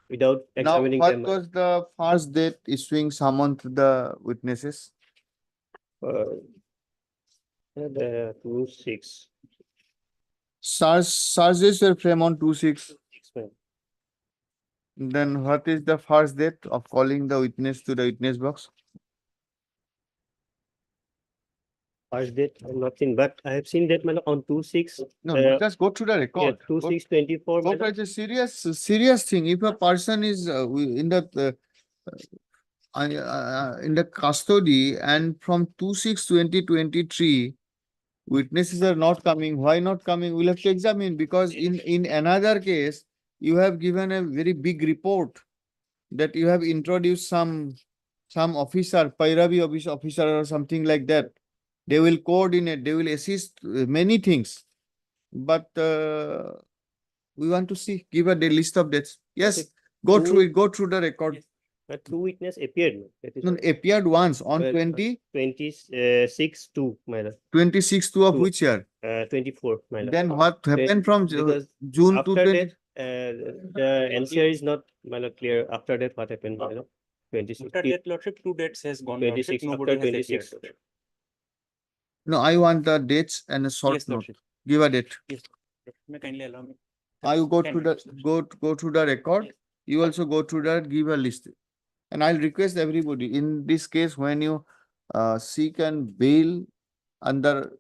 without Now, examining what them, was the first date issuing summon to the witnesses? the 2/6. Charges were framed on 2/6. ma'am. Then what is the first date of calling the witness to the witness box? First date, I'm not seen, but I have seen that, my lord, on 2/6. No, just go through the Yeah, record. 2/6/24. my Go for lord. it's a serious thing. If a person is in the custody and from 2/6/2023, witnesses are not coming. Why not coming? We'll have to examine because in another case, you have given a very big report that you have introduced some officer, Pairavi officer or something like that. They will coordinate, they will assist many things. But we want to see, give a list of dates. Yes, go through it, go through the record. But two witness appeared. That is No, all. appeared once on Well, 26/2, my lord. 26th of Two. which year? 24, my lord. Then what happened from Because June to after 20? that, the answer is not, my lord, clear. After that, what happened, my lord? 26. After that, Lordship, 2 dates has gone, 26, Lordship. after Nobody has 26. appeared, Lordship. No, I want the dates and a short Yes, note. Lordship. Give a date. Yes, Lordship. May kindly allow me. I will go 10 through the minutes, Lordship. go through the record. You also go through that, give a list. And I'll request everybody in this case, when you seek and bail under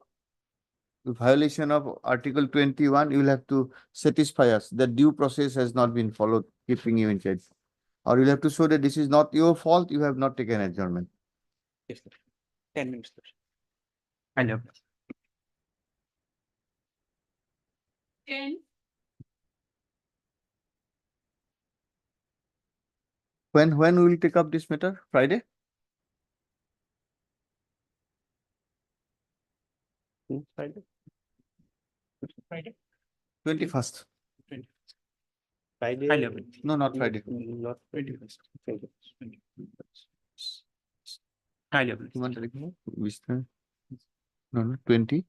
violation of Article 21, you will have to satisfy us that due process has not been followed, keeping you in charge. Or you'll have to show that this is not your fault, you have not taken adjournment. Yes, Lordship. 10 minutes, Lordship. I know. 10, When we will take up this matter? Friday? Friday. Friday. 21st. Friday. High level. No, not Friday. Not 21st. 21st. High level. You want to remove? Which time? No, 20.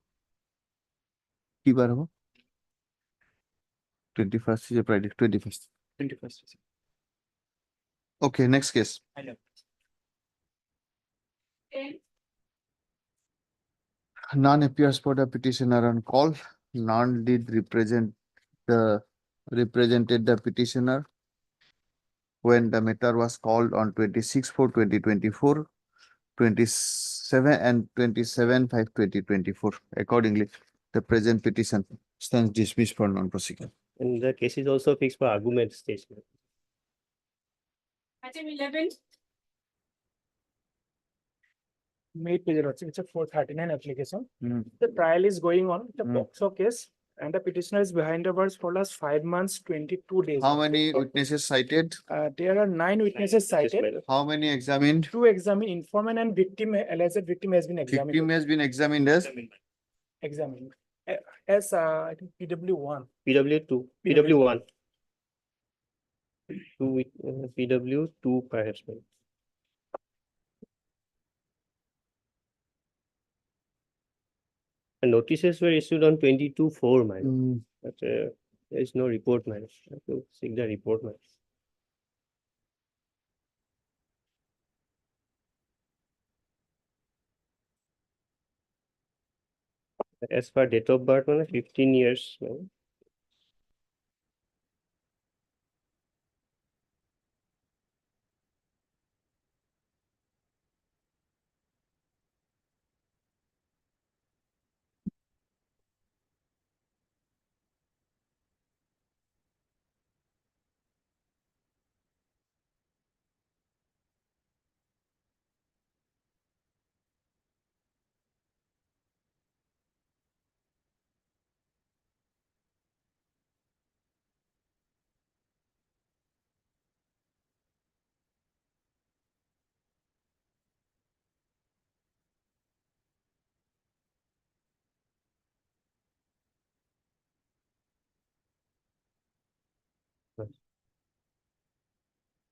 কি বার হবো? 21st is a Friday, 21st. 21st. Okay, next case. High level. 10, None appears for the petitioner on call. None did represented the petitioner when the matter was called on 26/4/2024, 27 and 27/5/2024. Accordingly, the present petition stands dismissed for non-prosecution. And the case is also fixed for argument stage. item 11, made to the lordship. It's a 439 application. Hmm. The trial is going on, the Hmm. POCSO case, and the petitioner is behind the bars for last 5 months, 22 days. How many witnesses cited? There are 9 witnesses cited. How many examined? 2 examined, informant and victim, alleged victim has been Victim examined. has been examined as? Examined. As I think PW1. PW2, PW1. PW2 per harassment. And notices were issued on 22/4, man. But there is no report, man. I have to seek the report, man. As per date of birth, man, 15 years, man.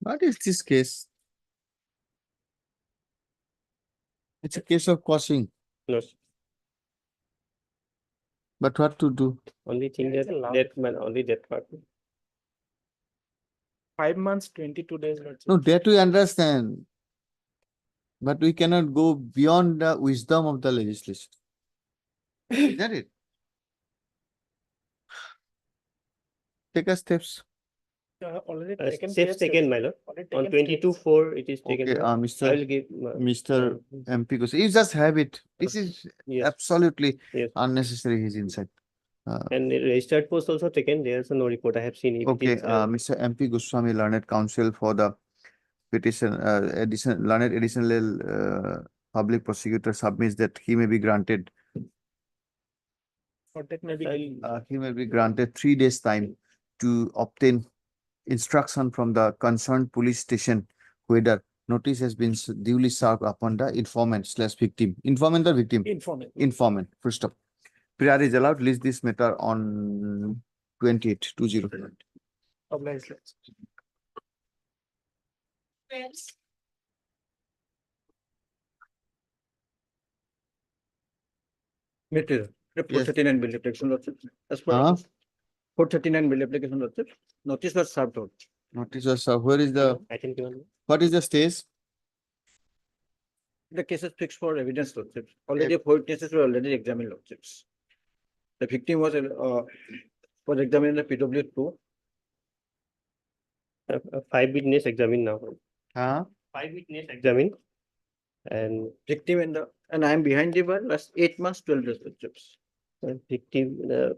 What is this case? It's a case of causing, No, but what to do? only thing that man, only that part. 5 months, 22 days, lordship. No, that we understand. But we cannot go beyond the wisdom of the legislation. Is that it? Take a steps. Already taken. Steps case, taken, my lord. already On taken steps. 22/4, it is taken. Okay, I will Mr. give. Mr. MP goes, you just have it. This is Yes. absolutely Yes. unnecessary, his inside. And the registered post also taken. There's no report I have seen. If it Okay, is, Mr. MP Goswami, learned counsel for the petition, learned additional public prosecutor submits that he may be granted, Or that may be. he may be granted 3 days time to obtain instruction from the concerned police station whether notice has been duly served upon the informant slash victim. Informant or victim? Informant. Informant, full stop. Prior is allowed, list this matter on 28/20. Obliged, lordship. Material. Yes. 439 bill application, lordship. As per 439 bill application, lordship. Notice was served out. Notice was served. Where is the, I think what is the stage? The case is fixed for evidence, lordship. Already 4 witnesses were already examined, lordships. The victim was examined in the PW2. 5 witness examined now. 5 witness examined. And Victim and I am behind the bar last 8 months, 12 days, lordships. victim,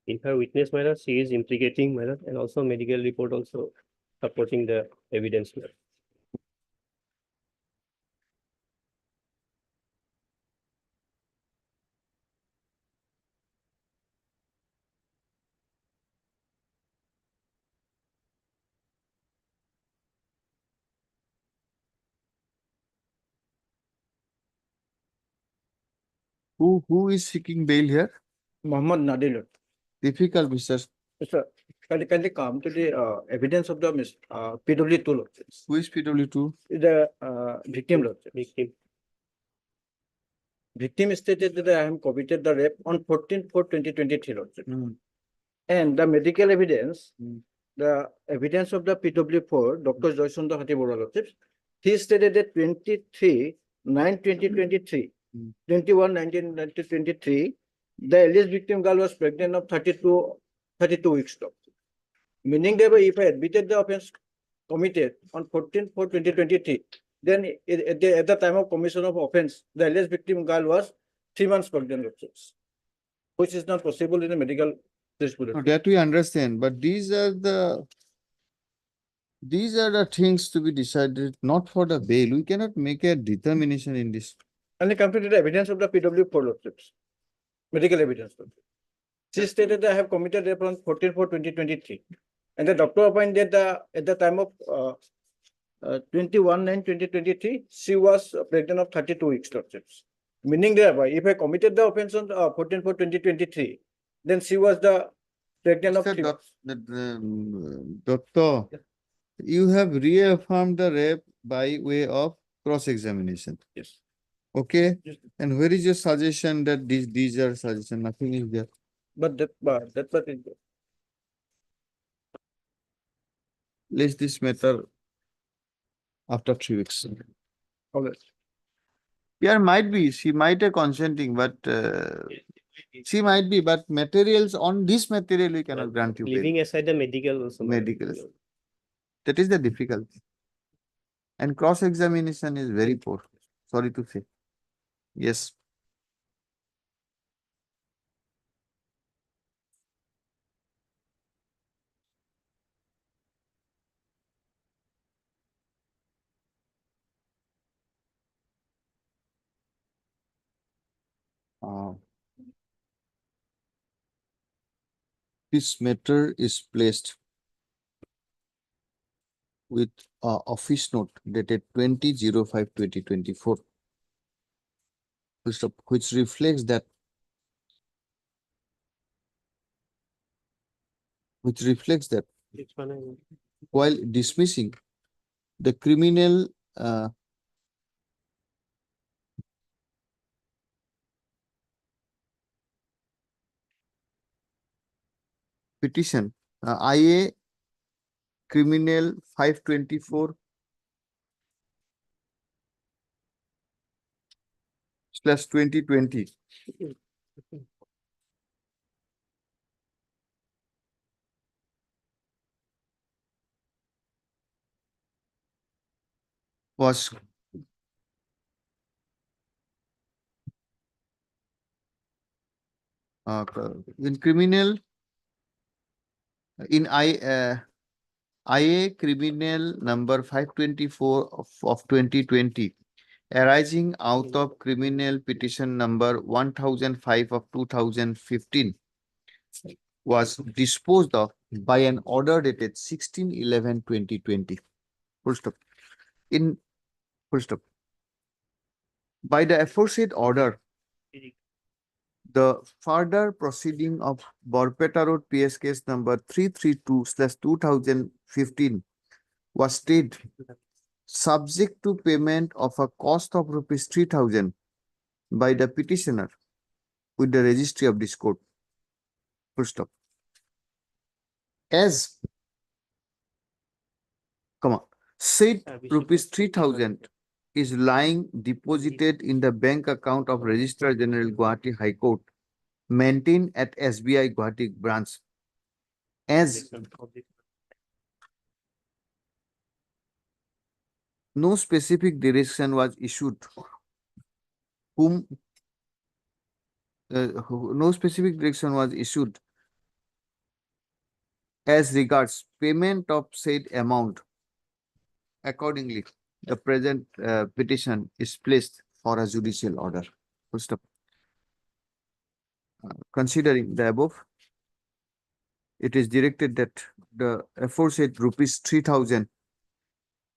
in her witness matter, she is implicating matter and also medical report also supporting the evidence matter. Who is seeking bail here? Mohammed Nadir. Difficult, Mr. Sir, kindly come to the evidence of the PW2, lordships. Who is PW2? The victim, lordship. Victim. Victim stated that I am committed the rape on 14/4/2023, lordship. And the medical evidence, the evidence of the PW4, Dr. Joysundar Hatibora, lordships, he stated that 23/9/2023, 21/19/2023, the alleged victim girl was pregnant of 32 weeks, lordship. Meaning thereby, if I admitted the offence committed on 14/4/2023, then at the time of commission of offence, the alleged victim girl was 3 months pregnant, lordships, which is not possible in a medical So jurisprudence. that we understand, but these are the things to be decided, not for the bail. We cannot make a determination in this. And they come to the evidence of the PW4, lordships, medical evidence. lordships. She stated that I have committed rape on 14/4/2023. And the doctor appointed at the time of 21/9/2023, she was pregnant of 32 weeks, lordships. Meaning thereby, if I committed the offence on 14/4/2023, then she was the pregnant of Mr. 3 months. Doctor, you have reaffirmed the rape by way of cross-examination. Yes. Okay, Yes. and where is your suggestion that these are suggestion? Nothing is there. But that's what it is. Let's this matter after 3 weeks. Always. Yeah, might be, she might be consenting, but she might be, but materials on this material we cannot grant you bail. Leaving aside the medical also. Medical. That is the difficulty. And cross-examination is very poor, sorry to say. Yes. This matter is placed with office note dated 20/05/2024, which reflects that while dismissing the criminal petition, IA criminal 524/2020 was in criminal in IA criminal number 524 of 2020 arising out of criminal petition number 1005 of 2015 was disposed of by an order dated 16/11/2020. Full stop. Full stop. By the aforesaid order, the further proceeding of Borpeta Road PS case number 332/2015 was stayed subject to payment of a cost of ₹3,000 by the petitioner with the registry of this court. Full stop. As said ₹3,000 is lying deposited in the bank account of Registrar General Guwahati High Court maintained at SBI Guwahati branch. As no specific direction was issued as regards payment of said amount. Accordingly, the present petition is placed for a judicial order. Full stop. Considering the above, it is directed that the aforesaid ₹3,000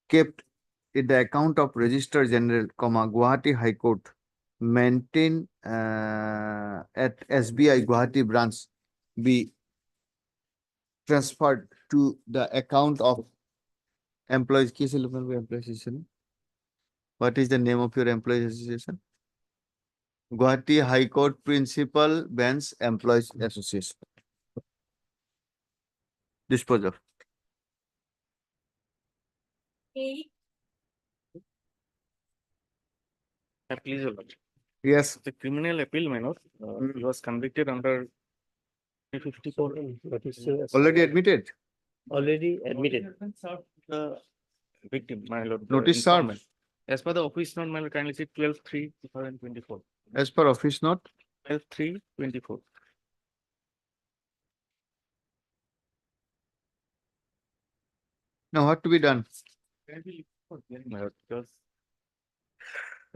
kept in the account of Registrar General, Guwahati High Court, maintained at SBI Guwahati branch be transferred to the account of employees. What is the name of your employees association? Guwahati High Court Principal Bench Employees Association. Dispose of. Please, Your Lordship. Yes. The criminal appeal minor, he was convicted under 354. Already admitted? already admitted. The victim, my lord. the Notice served. informant. As per the office note, my lord, kindly see 12/3/2024. As per office note, 12/3/24. now what to be done? My lord, because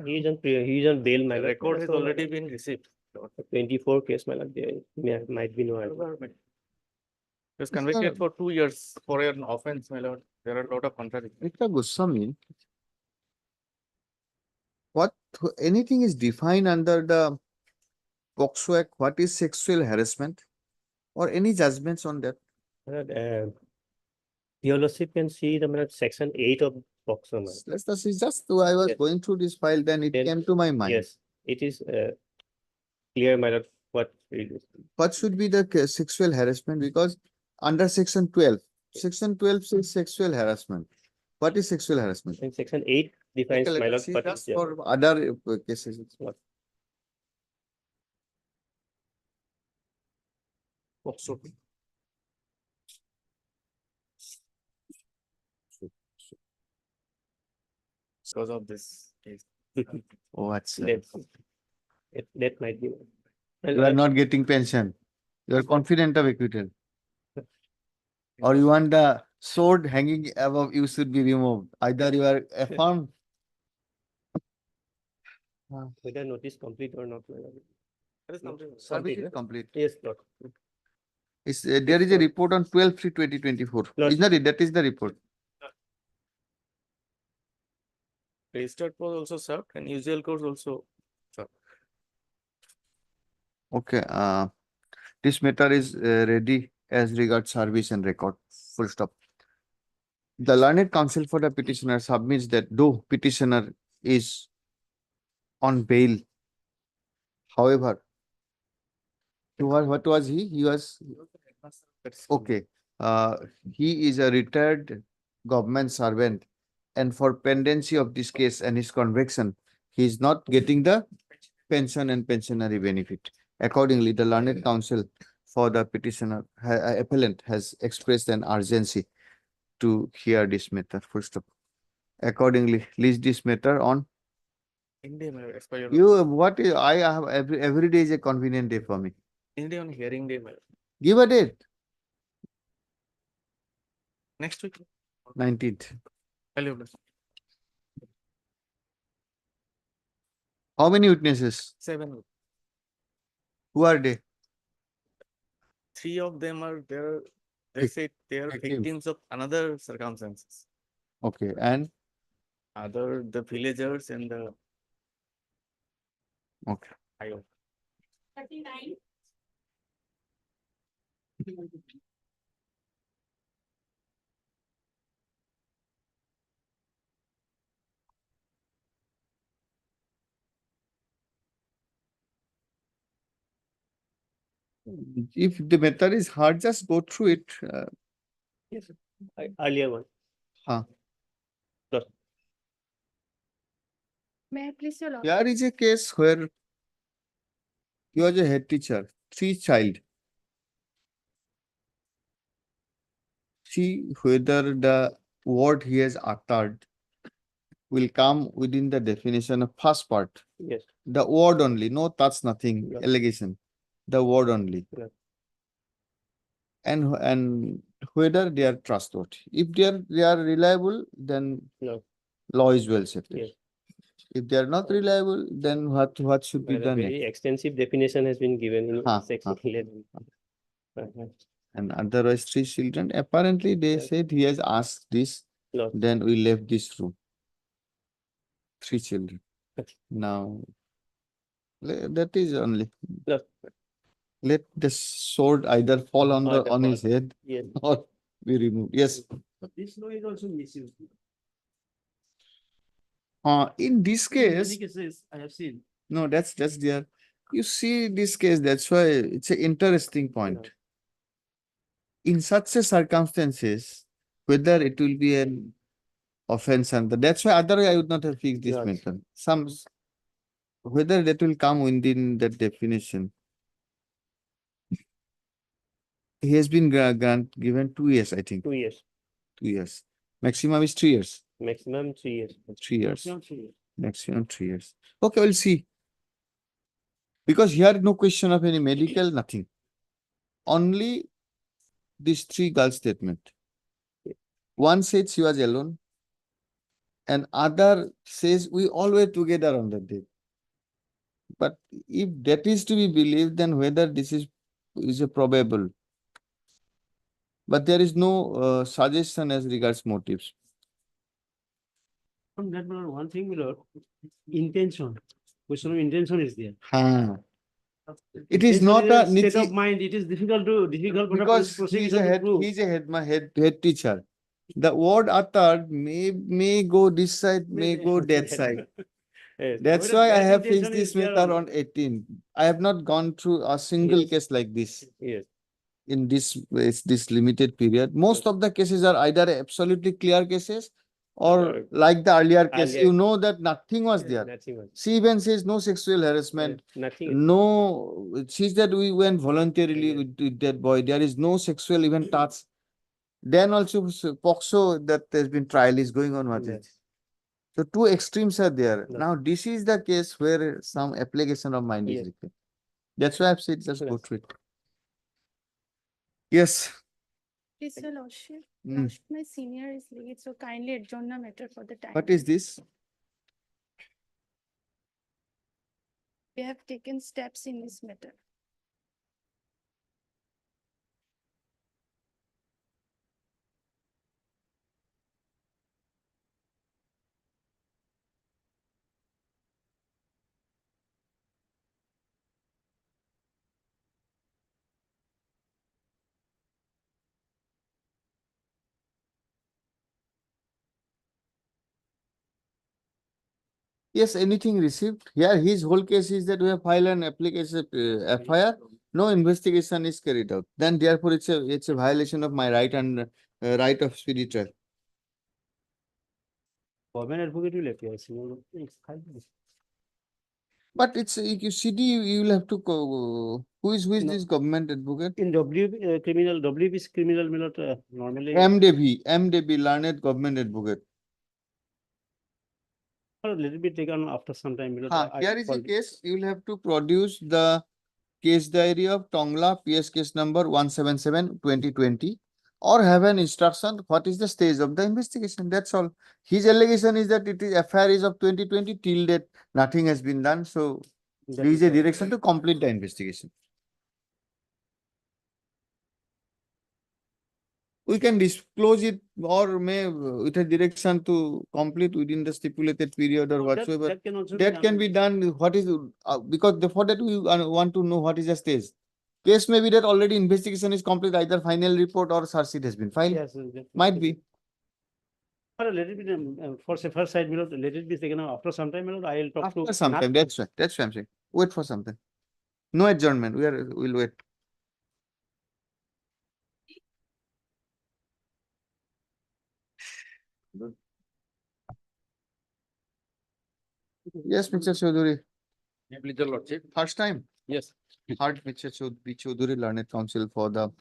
He is on bail, my the lord. record has So, already been received. 24 case, my lord, might be no. He was convicted for 2 years for an offense, my lord. There are a lot of contradictions. Mr. Goswami, what, anything is defined under the POCSO Act, what is sexual harassment? Or any judgments on that? Your lordship can see the, my lord, section 8 of POCSO, my lord. That's just, I was Yes. going through this file, then it Then- came to my mind. Yes, it is clear, my lord, what it is. What should be the sexual harassment? Because under section 12, section 12 says sexual harassment. What is sexual harassment? And section 8 defines, Okay, my let lord, us see what just is, yeah. for other cases. What? POCSO. Because of this case. Oh, that's, That might be. you are not getting pension. You are confident of acquittal. Or you want the sword hanging above you should be removed. Either you are affirmed. Whether notice complete or not, my lord. That is complete. Service is complete. Yes, lord. There is a report on 12/3/2024. Lord. Is not it? That is the report. Registered was also served and usual course also served. Okay, this matter is ready as regards service and record. Full stop. The learned counsel for the petitioner submits that though petitioner is on bail, however, what was he? He was, okay, he is a retired government servant, and for pendency of this case and his conviction, he is not getting the pension and pensionary benefit. Accordingly, the learned counsel for the petitioner, appellant, has expressed an urgency to hear this matter. Full stop. Accordingly, list this matter on India, my lord, as per your you. What is, I have every day is a convenient day for me. India on hearing day, my lord. Give a date. Next week. 19th. Hello, bless. How many witnesses? 7. Who are they? 3 of them are there. They Vic- say they are victims. victims of another circumstances. Okay, and Other the villagers and the okay. IO. 39. If the matter is hard, just go through it. Yes, earlier one. May I please your lord? Here is a case where he was a head teacher, 3 child. See whether the word he has uttered will come within the definition of first part. Yes. The word only, no touch, nothing, Yeah. allegation. The word only. Yeah. And whether they are trustworthy. If they are reliable, then No. law is well settled. Yes. If they are not reliable, then what should be A done? very extensive definition has been given in Huh, section huh. 11. And otherwise 3 children, apparently they Yes. said he has asked this, No. then we left this room. 3 children. Okay. Now, that is only. No. Let the sword either fall on Or the on his fall. head Yes. or be removed. Yes. But this law is also misused. In this In many case, cases, I have seen. no, that's there. You see this case, that's why it's an interesting point. No. In such a circumstances, whether it will be an offense, and that's why otherwise I would not have fixed this Yes. matter. Whether that will come within that definition. He has been given 2 years, I think. 2 years, 2 years. Maximum is 3 years. maximum 3 years. 3 years. Maximum 3 years. Maximum 3 years. Okay, we'll see. Because here no question of any medical, nothing. Only these 3 girls statement. One said she was alone. And other says we all were together on that day. But if that is to be believed, then whether this is a probable. But there is no suggestion as regards motives. From that, my lord, one thing, my lord, intention. Question of intention is there. Huh. It is not a State of mind, it is difficult for the because prosecution to prove. he's a head teacher. The word uttered may go this side, may go that side. Yes, That's whether why I that have intention fixed this is there matter or on 18. I have not gone through a single Yes. case like this Yes. in this limited period. Most of the cases are either absolutely clear cases or like the earlier case, you know that nothing was there. Nothing was, She even says no sexual harassment, nothing. no, she said we went voluntarily with that boy. There is no sexual even touch. Then also POXO that has been trial is going on. What is Yes. So 2 extremes are there. Yes. Now this is the case where some application of mind is Yes. required. That's why I've said just go Yes. through it. Yes. Please, your lordship, Mm. lordship, my senior is late, so kindly adjourn the matter for the time. What is this? We have taken steps in this matter. Yes, anything received? Here, his whole case is that we have filed an application, FIR, no investigation is carried out. Then therefore, it's a violation of my right and right of speedy trial. Government advocate will appear. But it's, you CD, you will have to, who is No. this government advocate? In criminal, WB's criminal, my lord, normally. MDB, learned government advocate. A little bit taken after some time. my lord, I Here is a called- case, you will have to produce the case diary of Tongla, PS case number 177/2020, or have an instruction, what is the stage of the investigation, that's all. His allegation is that it is FIR is of 2020, till date, nothing has been done, so that there is is a all. direction to complete the investigation. We can disclose it or may with a direction to complete within the stipulated period or whatsoever. That can also That can be done, what is, because for that we want to know what is the stage. Case may be that already investigation is complete, either final report or charge sheet has been filed. Yes, definitely. Might be. But let it be, for safer side, my lord, let it be taken after some time, my lord, I will talk to. After some time, that's why I'm saying. Wait for something. No adjournment, we'll wait. Yes, Mr. Chaudhary, Please, your lordship. first time. Yes. Heard Mr. Chaudhary, learned counsel for the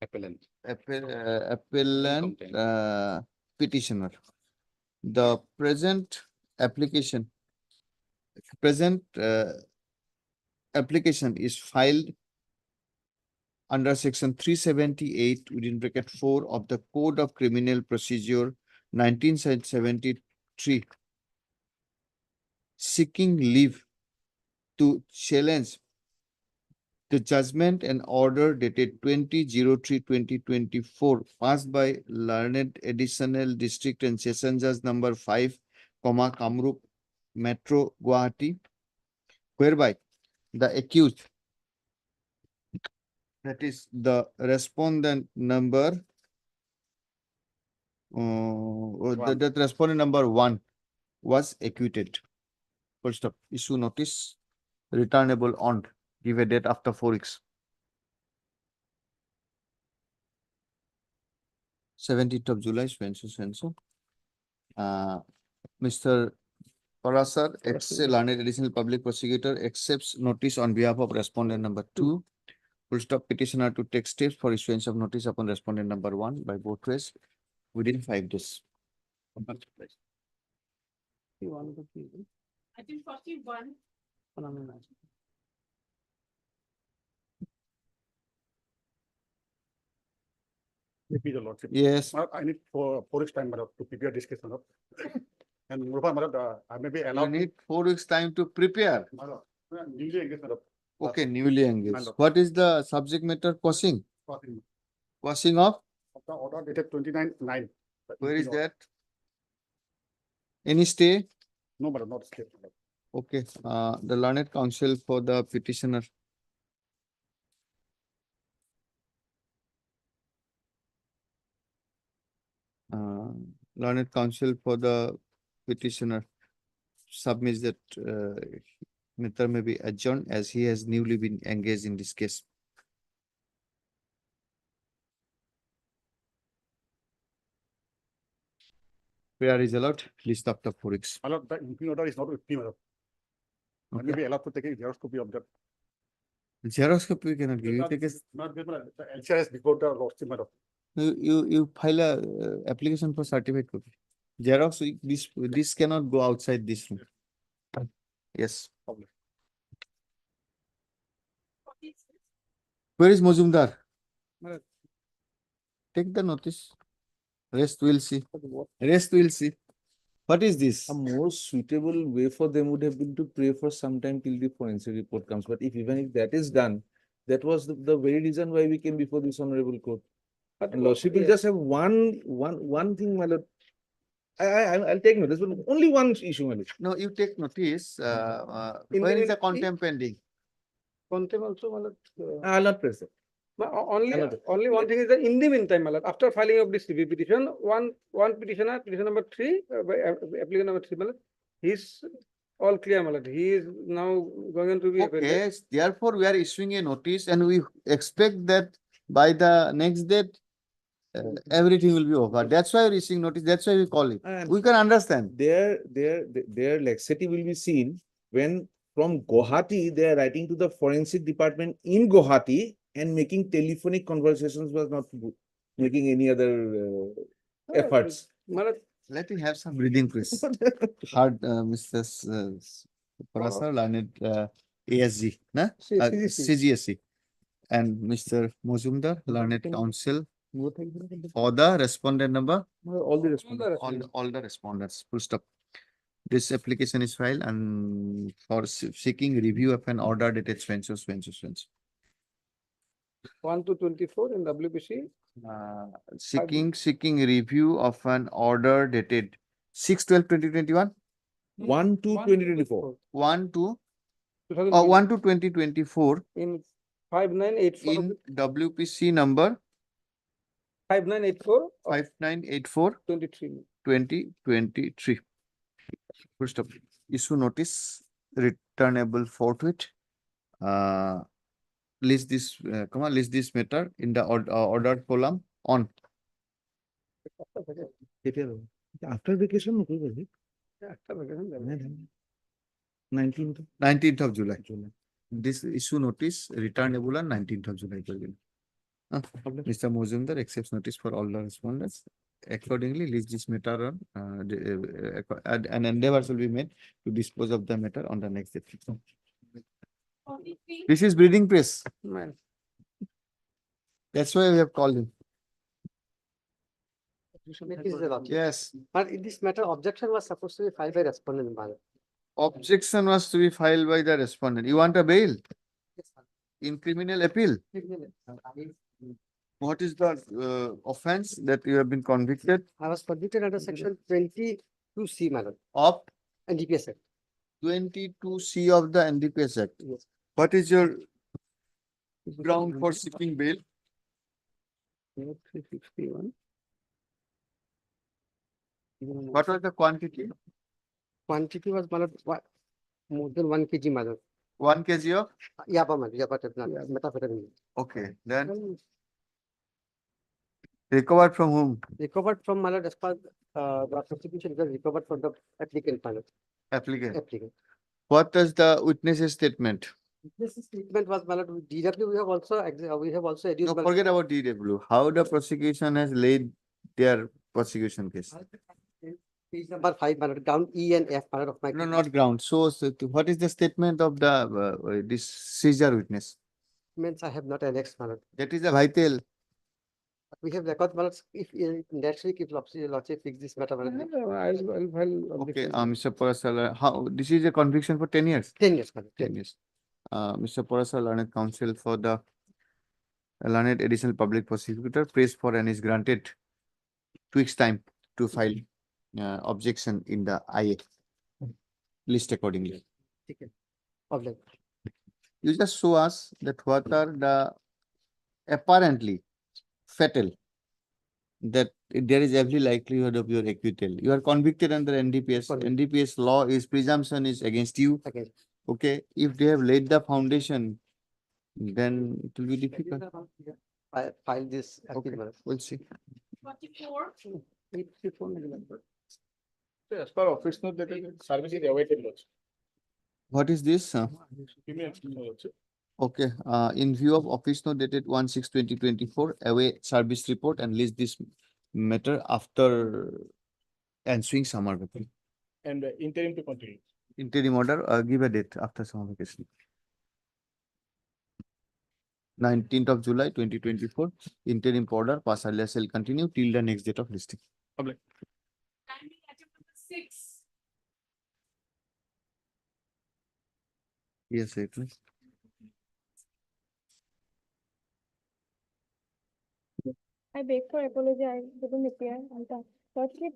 Appellant. appellant Complaint. petitioner. The present application is filed under section 378 within bracket 4 of the Code of Criminal Procedure 1973, seeking leave to challenge the judgment and order dated 20/03/2024 passed by learned additional district and session judge number 5, Kamrup Metro Guwahati, whereby the accused, that is the respondent number, that respondent number 1 was acquitted. Full stop. Issue notice returnable on, give a date after 4 weeks. 17th of July, so. Mr. Parasar, learned additional public prosecutor accepts notice on behalf of respondent number 2. Full stop, petitioner to take steps for issuance of notice upon respondent number 1 by both ways within 5 days. I think 41. Repeat the lordship. Yes. I need 4 weeks time, madam, to prepare this case, madam. And moreover, madam, I may be You allowed. need 4 weeks time to prepare. Madam, newly engaged, madam. Okay, newly engaged. Madam. What is the subject matter quashing? Quashing of? Of the order dated 29/9. Where is that? Any stay? No, madam, not state. madam. Okay, the learned counsel for the petitioner. Learned counsel for the petitioner submits that matter may be adjourned as he has newly been engaged in this case. Prayer is allowed, list after 4 weeks. Madam, the impugn order is not with me, madam. I may Okay. be allowed to take a Xerox copy of that. Xerox copy we cannot give. You take a, Not there, madam. The LCRS before the lordship, madam. you file a application for certificate copy. Xerox, this cannot go outside this room. Yes. Problem. Where is Mojumdar? Madam. Take the notice. Rest we'll see. Rest we'll see. What is this? A more suitable way for them would have been to pray for some time till the forensic report comes. But if even if that is done, that was the very reason why we came before this honorable court. And lordship will just have one thing, my lord. I'll take notice, but only one issue, my lord. No, you take notice. In When the- is the contempt pending? Contempt also, my lord. I'll not press it. But only, Another. only one thing is that in the meantime, my lord, after filing of this CV petition, one petitioner, petition number 3, by applicant number 3, my lord, he's all clear, my lord. He is now going on to be Okay, appointed. therefore we are issuing a notice and we expect that by the next date, everything will be over. That's why we're issuing notice. That's why we call it. And We can understand. their laxity will be seen when from Guwahati, they are writing to the forensic department in Guwahati and making telephonic conversations, was not making any other efforts. My lord, Let me have some breathing, please. Hard, Mr. Parasar, learned ASG, na? CGSC. And Mr. Mojumdar, learned counsel for the respondent number, All the respondents. all the respondents, full stop. This application is filed and for seeking review of an order dated so. 1 to 24 in WBC. Seeking review of an order dated 6/12/2021, 1 to 2024. 1 to 2024 In 5984. in WPC number 5984. 5984 23. 2023. Full stop. Issue notice returnable forthwith. List this, list this matter in the order column on. After vacation, no, After vacation, 19th of July. This issue notice returnable on 19th of July. Mr. Mojumdar accepts notice for all the respondents. Accordingly, list this matter on, an endeavor will be made to dispose of the matter on the next day. This is breathing press. Man. That's why we have called him. Yes, But in this matter, objection was supposed to be filed by respondent. objection was to be filed by the respondent. You want a bail in criminal appeal? What is the offense that you have been convicted I was convicted under section 22C, madam, of? NDPS Act. 22C of the NDPS Act. Yes. What is your ground for seeking bail? 361. What was the quantity? Quantity was, madam, more than 1 kg, madam. 1 kg of? Yaba, madam, methamphetamine. Okay, then recovered from whom? Recovered from, madam, as per the prosecution was recovered for the applicant, my lord. Applicant. Applicant. What does the witness's statement? This statement was, my lord, with DW, we have also, we have also No, adduced. my lord, forget about DW. How the prosecution has laid their prosecution case? Page number 5, my lord, ground E and F, my lord, of my. No, not ground. So, what is the statement of the this seizure witness? Means I have not annexed, my lord. That is the vital. We have record, my lord, if next week, if Lordship fix this matter, my lord. I'll file. Okay, Mr. Parasal, how, this is a conviction for 10 years? 10 years, my lord. 10 years. Mr. Parasal, learned counsel for the learned additional public prosecutor, prays for and is granted 2 weeks time to file objection in the IA. List accordingly. Okay. Public. You just show us that what are the apparently fatal that there is every likelihood of your acquittal. You are convicted under NDPS. NDPS law is presumption is against you. Okay. Okay. If they have laid the foundation, then it will be difficult. File this. Okay, we'll see. 44. 84 millimeter. As per office note, that is service is awaited, Lordship. What is this? Give me a minute, Lordship. Okay, in view of office note dated 1/6/2024, away service report and list this matter after ensuing summer vacation. And interim to continue. Interim order, give a date after summer vacation. 19th of July 2024, interim order, pass earlier shall continue till the next date of listing. Public. Timing item number 6. Yes, it is. I beg for apology, I couldn't appear on time. Lordship,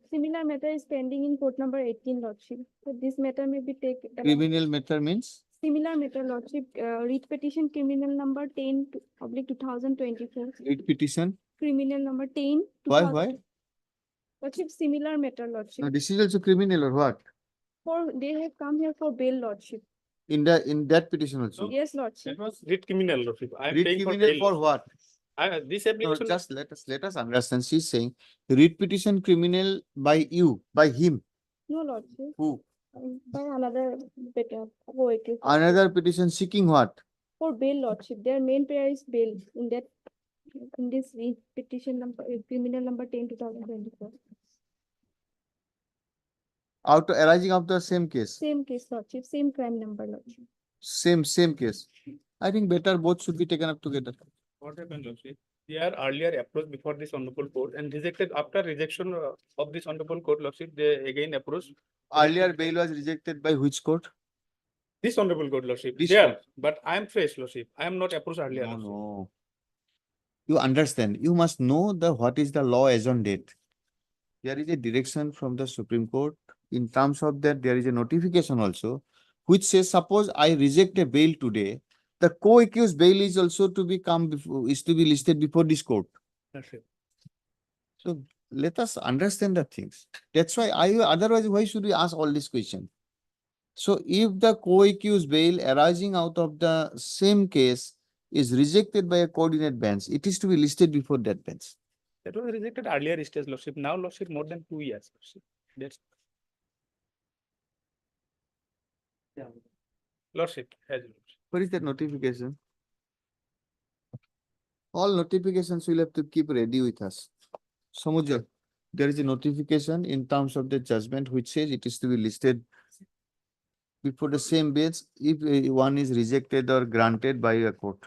similar matter is pending in court number 18, Lordship. So this matter may be taken. Criminal matter means? Similar matter, Lordship, writ petition criminal number 10/2024. Writ petition? Criminal number 10. Why? Lordship, similar matter, Lordship. No, this is also criminal or what? They have come here for bail, Lordship. In that petition also? Yes, Lordship. That was writ criminal, Lordship. I am Writ paying for criminal bail. for what? This No, application. just let us understand. She's saying writ petition criminal by you, by him. No, Lordship. Who? By another better. Another petition seeking what? For bail, Lordship. Their main prayer is bail in this writ petition number, criminal number 10/2024. Arising out of the same case. Same case, Lordship. Same crime number, Lordship. Same case. I think better both should be taken up together. What happened, Lordship? They are earlier approached before this honorable court and rejected. After rejection of this honorable court, Lordship, they again approached. Earlier bail was rejected by which court? This honorable court, Lordship. This There, court. but I am fresh, Lordship. I am not approached earlier. No, Lordship. no. You understand, you must know what is the law as on date. There is a direction from the Supreme Court. In terms of that, there is a notification also, which says, suppose I reject a bail today, the co-accused bail is also to be listed before this court. Lordship. So let us understand the things. That's why otherwise, why should we ask all these questions? So if the co-accused bail arising out of the same case is rejected by a coordinate bench, it is to be listed before that bench. That was rejected earlier stage, Lordship. Now, Lordship, more than 2 years, Lordship. That's. Yeah. Lordship, as you. What is that notification? All notifications we'll have to keep ready with us. Samujya, there is a notification in terms of the judgment which says it is to be listed before the same bench if one is rejected or granted by a court.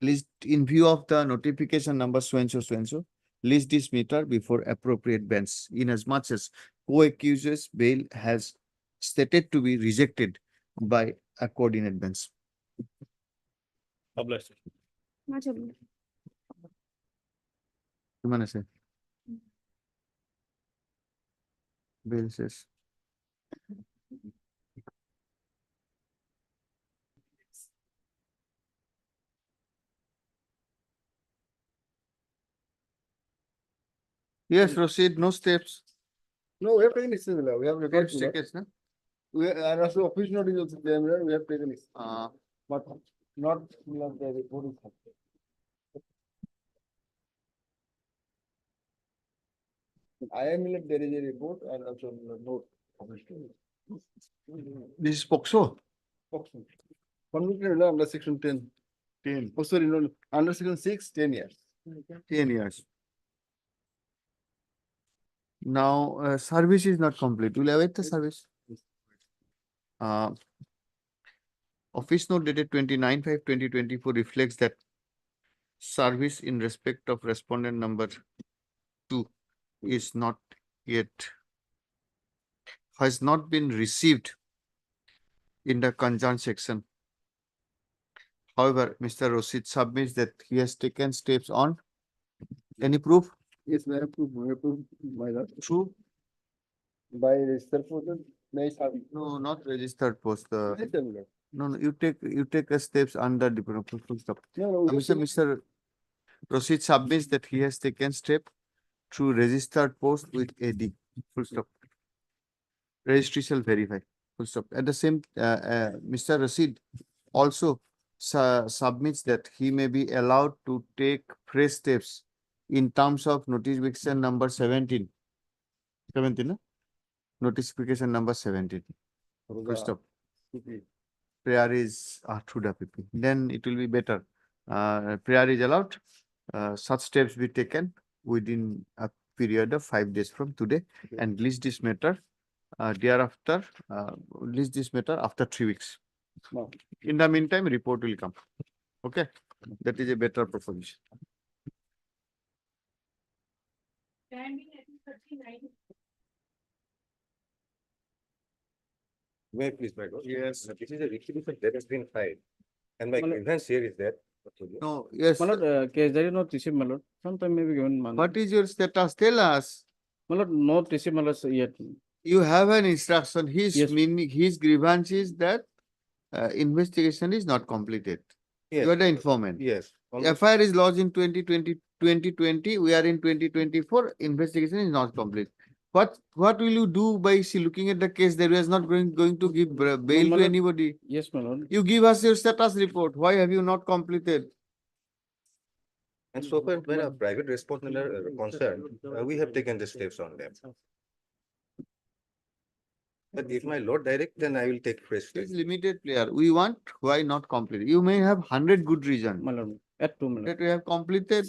List in view of the notification number so and so, list this matter before appropriate bench in as much as co-accuser's bail has stated to be rejected by a coordinate bench. Published. Much obliged. Gimana sih? Bail says. Yes, proceed. No steps. No, we have taken this, we have recorded. Tickets, no? We are also office notice also there, we have taken this. But not the report is. I am like there is a report and also note. This is POXO. Convicted under section 10. 10. Oh, sorry, no, under section 6, 10 years. 10 years. Now, service is not complete. Will await the service. Office note dated 29/5/2024 reflects that service in respect of respondent number 2 is not yet, has not been received in the concerned section. However, Mr. Rosit submits that he has taken steps on any proof? Yes, we have to, by that. True. By registered person, may have. No, not registered post. Yes, sir. No, you take a steps under the full stop. No, Mr. Rosit submits that he has taken step through registered post with AD. Full stop. Registry shall verify. Full stop. At the same, Mr. Rosit also submits that he may be allowed to take fresh steps in terms of notification number 17. 17, no? Notification number 17. Full stop. Prayer is through the PP. Then it will be better. Prayer is allowed. Such steps be taken within a period of 5 days from today, and list this matter thereafter. List this matter after 3 weeks. In the meantime, report will come. Okay, that is a better proposition. May I please, my lord? Yes. This is a requisition that has been filed. And my grievance here is that. No, yes. My lord, case there is not received, my lord. Sometime maybe given, my lord. What is your status? Tell us. My lord, not received, my lord, yet. You have an instruction. His Yes. meaning, his grievance is that investigation is not completed. Yes, You are the my lord. informant. Yes. FIR is lodged in 2020. We are in 2024. Investigation is not complete. What will you do by looking at the case? There is not going to give bail my to lord. anybody. Yes, my lord. You give us your status report. Why have you not completed? And so far, when a private respondent are concerned, we have taken the steps on them. But if my lord direct, then I will take fresh It's steps. limited player. We want why not complete. You may have 100 good reasons My lord, at 2, my lord. that we have completed.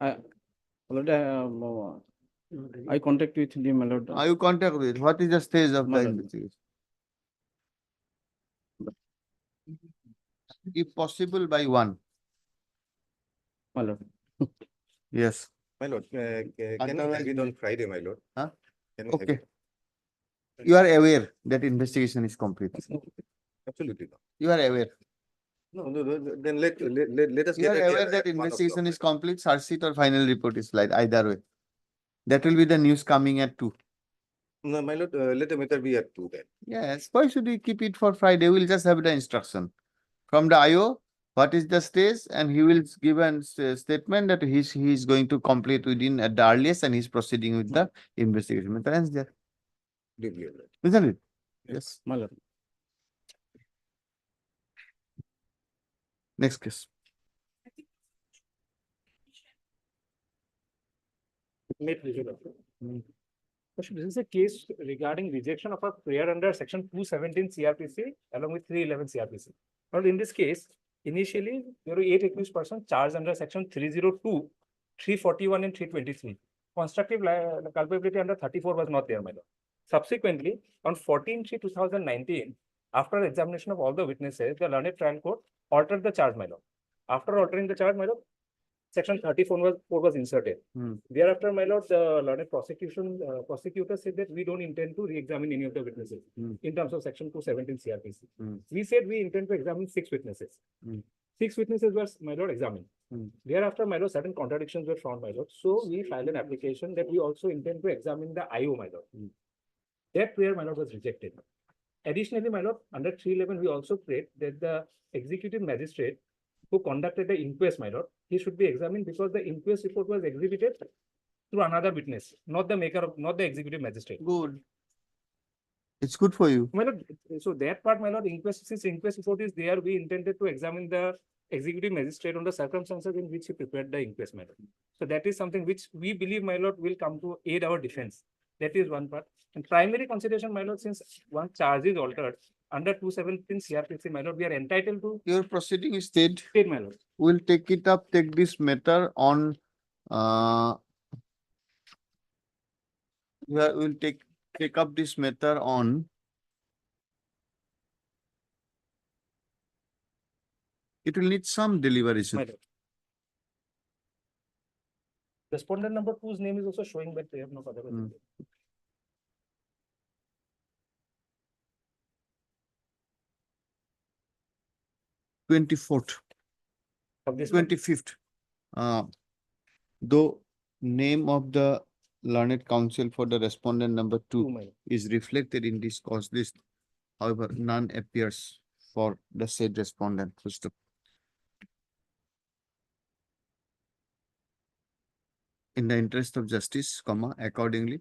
My lord, I contact with him, my lord. Are you contact with? What is the stage of My the lord. investigation? If possible, by 1. My lord. Yes. My lord, can we have it on Friday, my lord? Huh? Can we have Okay. it? You are aware that investigation is complete. Absolutely not. You are aware. No, then let us You get are a aware date that at 1 investigation o'clock. is complete, charge sheet or final report is like either way. That will be the news coming at 2. No, my lord, let the matter be at 2 then. Yes. Why should we keep it for Friday? We'll just have the instruction from the IO. What is the stage? And he will give a statement that he is going to complete within at the earliest, and he's proceeding with the investigation. That's there. Deeply, my lord. Isn't it? Yes. My lord. Next case. This is a case regarding rejection of a prayer under section 217 CRPC along with 311 CRPC. Now, in this case, initially there were 8 accused persons charged under section 302, 341 and 323. Constructive culpability under 34 was not there, my lord. Subsequently, on 14/3/2019, after examination of all the witnesses, the learned trial court altered the charge, my lord. After altering the charge, my lord, section 34 was inserted. Thereafter, my lord, the learned prosecutor said that we don't intend to re-examine any of the witnesses in terms of section 217 CRPC. We said we intend to examine 6 witnesses. 6 witnesses were, my lord, examined. Thereafter, my lord, certain contradictions were found, my lord. So we filed an application that we also intend to examine the IO, my lord. That prayer, my lord, was rejected. Additionally, my lord, under 311, we also prayed that the executive magistrate who conducted the inquest, my lord, he should be examined because the inquest report was exhibited through another witness, not the executive magistrate. Good. It's good for you. My lord, so that part, my lord, since inquest report is there, we intended to examine the executive magistrate on the circumstances in which he prepared the inquest, my lord. So that is something which we believe, my lord, will come to aid our defense. That is one part. And primary consideration, my lord, since one charge is altered under 217 CRPC, my lord, we are entitled to Your proceeding is stayed. state, my lord. We'll take it up, take this matter on, we'll take up this matter on. It will need some deliberation. My lord. Respondent number 2's name is also showing, but they have no other. Hmm. 24th, Of this month. 25th. Though name of the learned counsel for the respondent number Two, 2 my lord. is reflected in this cause list. However, none appears for the said respondent. Full stop. In the interest of justice, comma, accordingly,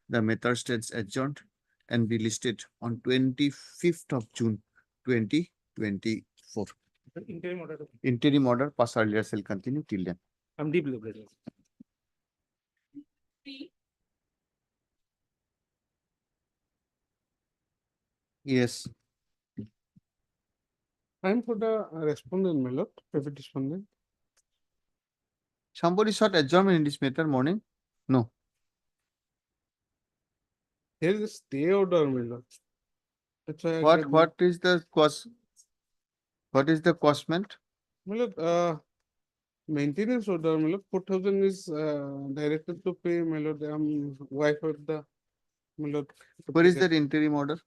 the matter stands adjourned and be listed on 25th of June, 2024. Interim order. Interim order pass earlier shall continue till then. I'm deeply obliged. Yes. I'm for the respondent, my lord, private respondent. Somebody sought adjournment in this matter morning? No. Here is a stay order, my lord. That's why I What got- is the cause? What is the cost meant? My lord, maintenance order, my lord, 4,000 is directed to pay, my lord. I'm wife of the, my lord. Where is that interim order?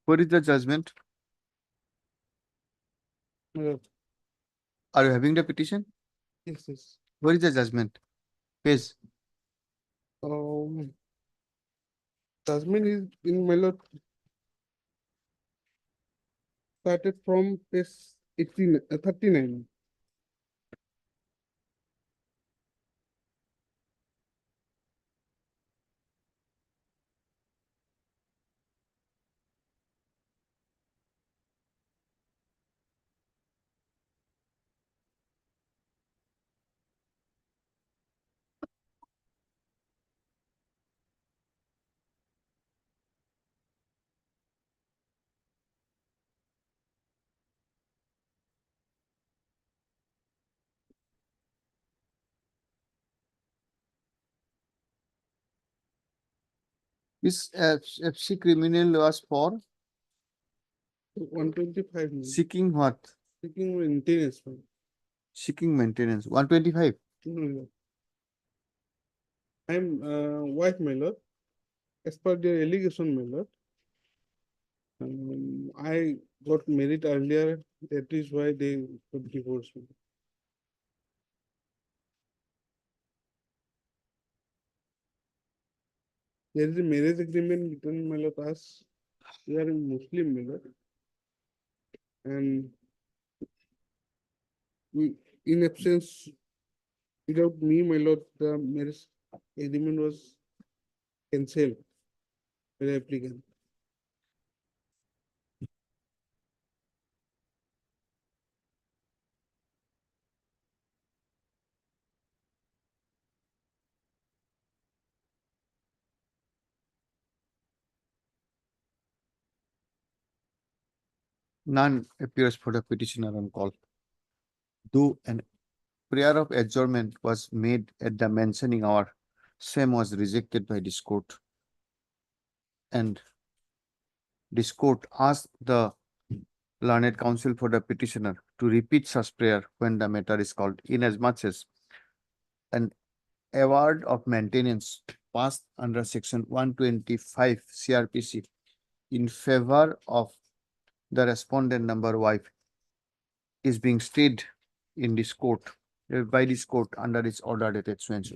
What is the judgment? My lord, Are you having the petition? yes, yes. What is the judgment? Page. Judgment is in, my lord. Started from page 18, 39. This FC criminal was for 125. seeking what? Seeking maintenance. My lord. Seeking maintenance. 125. No, my lord. I'm wife, my lord. As per their allegation, my lord. I got married earlier. That is why they got divorced. There is a marriage agreement between, my lord, us. We are a Muslim, my lord. And we, in absence, without me, my lord, the marriage agreement was cancelled by the applicant. None appears for the petitioner on call. Though an prayer of adjournment was made at the mentioning hour, same was rejected by this court. And this court asked the learned counsel for the petitioner to repeat such prayer when the matter is called, inasmuch as an award of maintenance passed under section 125 CRPC in favor of the respondent number wife is being stayed in this court, by this court under its order dated so and so.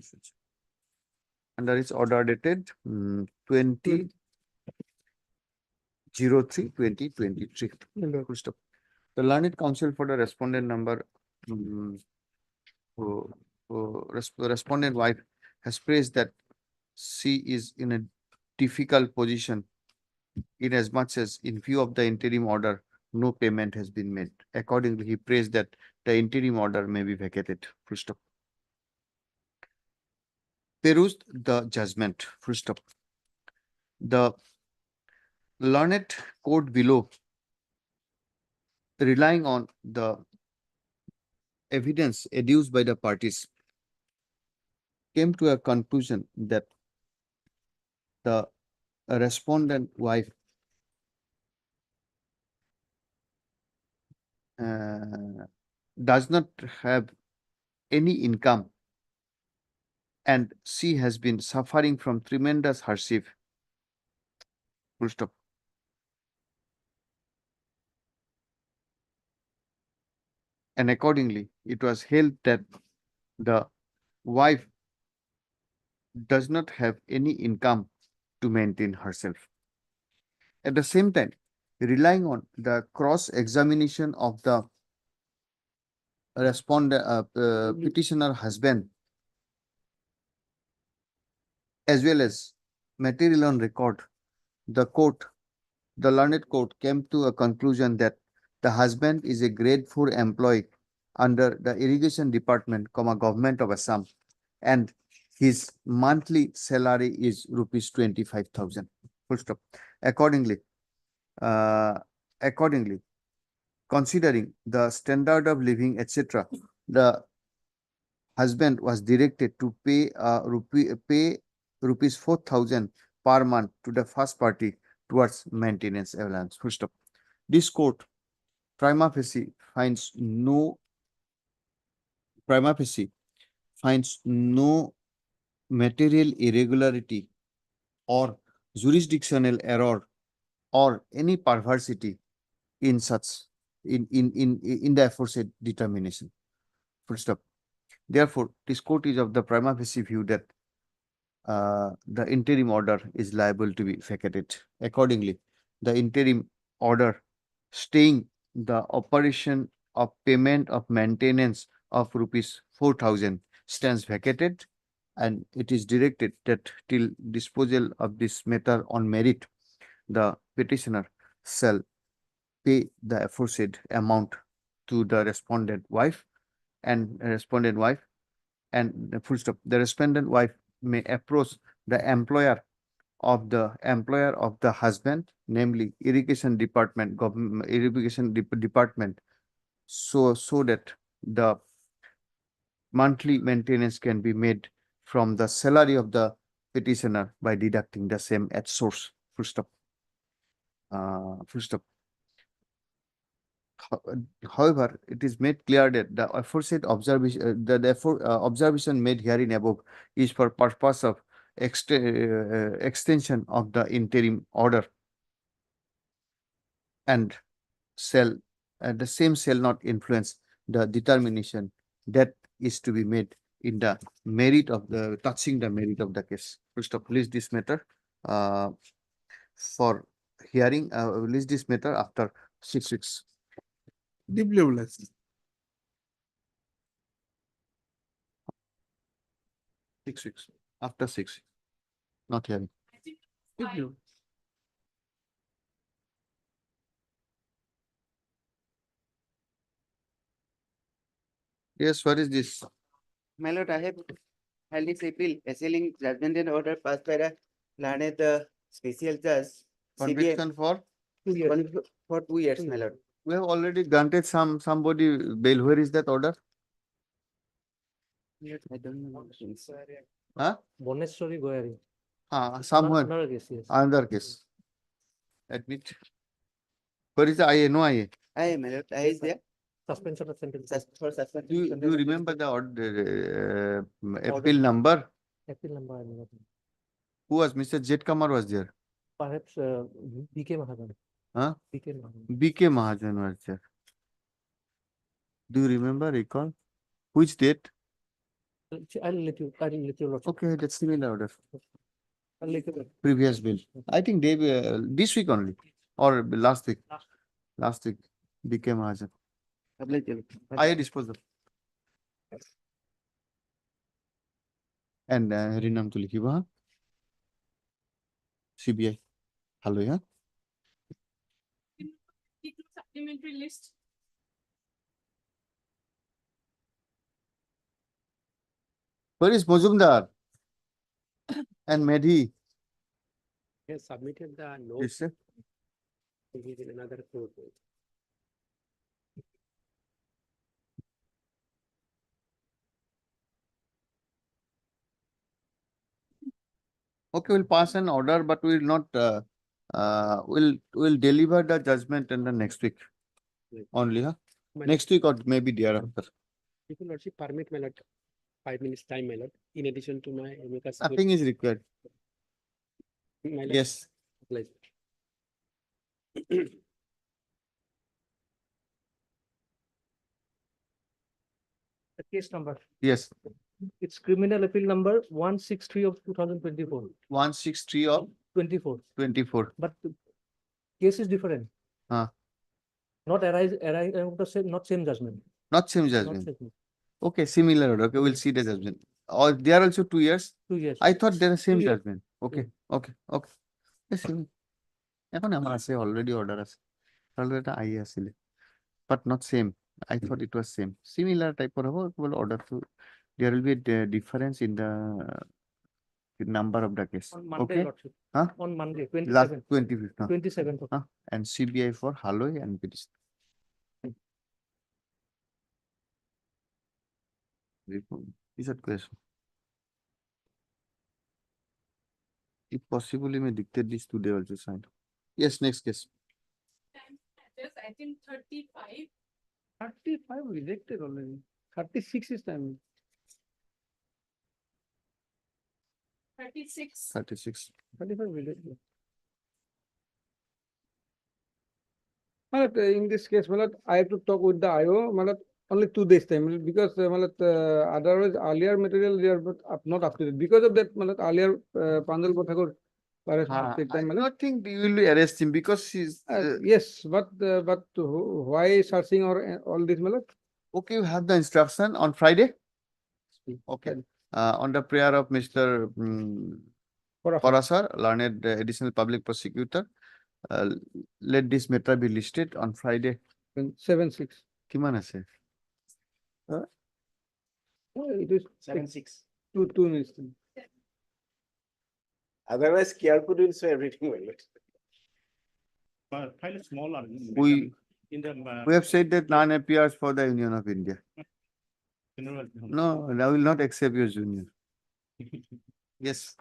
under its order dated 20/03/2023. Full stop. The learned counsel for the respondent number, respondent wife has praised that she is in a difficult position in as much as in view of the interim order, no payment has been made. Accordingly, he praised that the interim order may be vacated. Full stop. Perused the judgment. Full stop. The learned court below, relying on the evidence adduced by the parties, came to a conclusion that the respondent wife does not have any income and she has been suffering from tremendous hardship. Full stop. And accordingly, it was held that the wife does not have any income to maintain herself. At the same time, relying on the cross-examination of the petitioner husband, as well as material on record, the learned court came to a conclusion that the husband is a grade 4 employee under the irrigation department, government of Assam, and his monthly salary is rupees 25,000. Full stop. Accordingly, considering the standard of living, etc., the husband was directed to pay rupees 4,000 per month to the first party towards maintenance allowance. Full stop. This court prima facie finds no material irregularity or jurisdictional error or any perversity in the aforesaid determination. Full stop. Therefore, this court is of the prima facie view that the interim order is liable to be vacated. Accordingly, the interim order staying the operation of payment of maintenance of rupees 4,000 stands vacated, and it is directed that till disposal of this matter on merit, the petitioner shall pay the aforesaid amount to the respondent wife and full stop. The respondent wife may approach the employer of the husband, namely irrigation department, department, so that the monthly maintenance can be made from the salary of the petitioner by deducting the same at source. Full stop. Full stop. However, it is made clear that the aforesaid observation, observation made herein above is for purpose of extension of the interim order, and the same shall not influence the determination that is to be made in the merit of the touching the merit of the case. First of release this matter for hearing. Release this matter after 6 weeks. Deeply obliged. 6 weeks. After 6, not hearing. Yes, what is this? My lord, I have held this appeal assailing judgment and order passed by the learned special judge. Conviction for? 2 years. For 2 years, my lord. We have already granted somebody bail. Where is that order? I don't know. Huh? Boneshwari Goyari. Somewhere. Another case, yes. Another case. Admit. Where is the IA? No IA. IA, my lord. IA is there. Suspension of sentence. For suspension. Do you remember the order, appeal number? Appeal number, I know. Who was Mr. Jet Kamar was there? Perhaps BK Mahajan. Huh? BK Mahajan. BK Mahajan was there. Do you remember, recall? Which date? I'll let you, lordship. Okay, that's similar order. I'll let you. Previous bill. I think they this week only or last week. Last week became Mahajan. I'll let you. I disposed of. And Rinam to Likiba. CBI. Hello, yeah. Supplementary list. Where is Mozumdar? And Medhi? Yes, submitted the note. Yes, sir. He is in another court. Okay, we'll pass an order, but we will not, we'll deliver the judgment in the next week only, huh? Next week or maybe thereafter. You can also permit my lord 5 minutes time, my lord, in addition to my amicus. Nothing is required. My lord. Yes. Pleasure. The case number, Yes. it's criminal appeal number 163 of 2024. 163 of 24. 24. But the case is different. Huh. Not arise the same, not same judgment. Not same Not judgment. same. Okay, similar order. Okay, we'll see the judgment. Or they are also 2 years. 2 years. I thought they're the same 2 years. judgment. Okay, okay, okay. Yes, এখন আমার আছে already order আছে তাহলে এটা I আসলে but not same. I thought it was same. Similar type of order to there will be a difference in the number of the case. On Monday, Okay. lordship. Huh? On Monday, Last 27th. 25th. Huh? 27th. Huh? And CBI for Halloi and petition. Is that question? If possible, you may dictate this today also sign. Yes, next case. Yes, I think 35. 35 rejected already. 36 is time. 36. 36. 35 rejected. Malat, in this case, Malat, I have to talk with the IO, Malat, only 2 days time, because Malat, otherwise earlier material they are not up to date. Because of that, Malat, earlier Pandal Kothakor, I do not think we will arrest him because he's. Yes, but why searching or all this, Malat? Okay, you have the instruction on Friday. Okay. On the prayer of Mr. Parasar, learned additional public prosecutor, let this matter be listed on Friday. 7/6. Kiman আছে? It is 7/6. 2 minutes. Otherwise, careful will say everything well. File smaller. We In the. we have said that none appears for the Union of India. General. No, I will not accept your junior. Yes.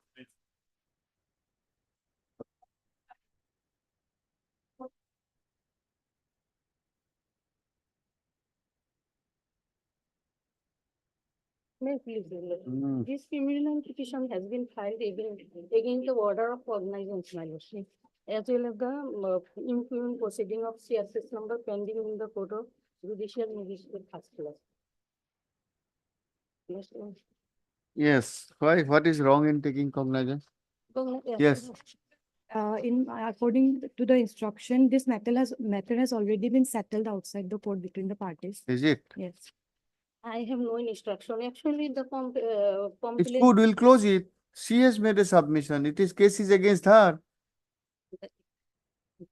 May I please, Mm. this criminal petition has been filed against the order of cognizance, my lordship, as well as the implement proceeding of CSS number pending in the court of judicial magistrate first class. Yes, Yes. Why? What is wrong in taking cognizance? Yes. According to the instruction, this matter has already been settled outside the court between the parties. Is it? Yes. I have no instruction. Actually, the It's complaint. good. We'll close it. She has made a submission. It is cases against her.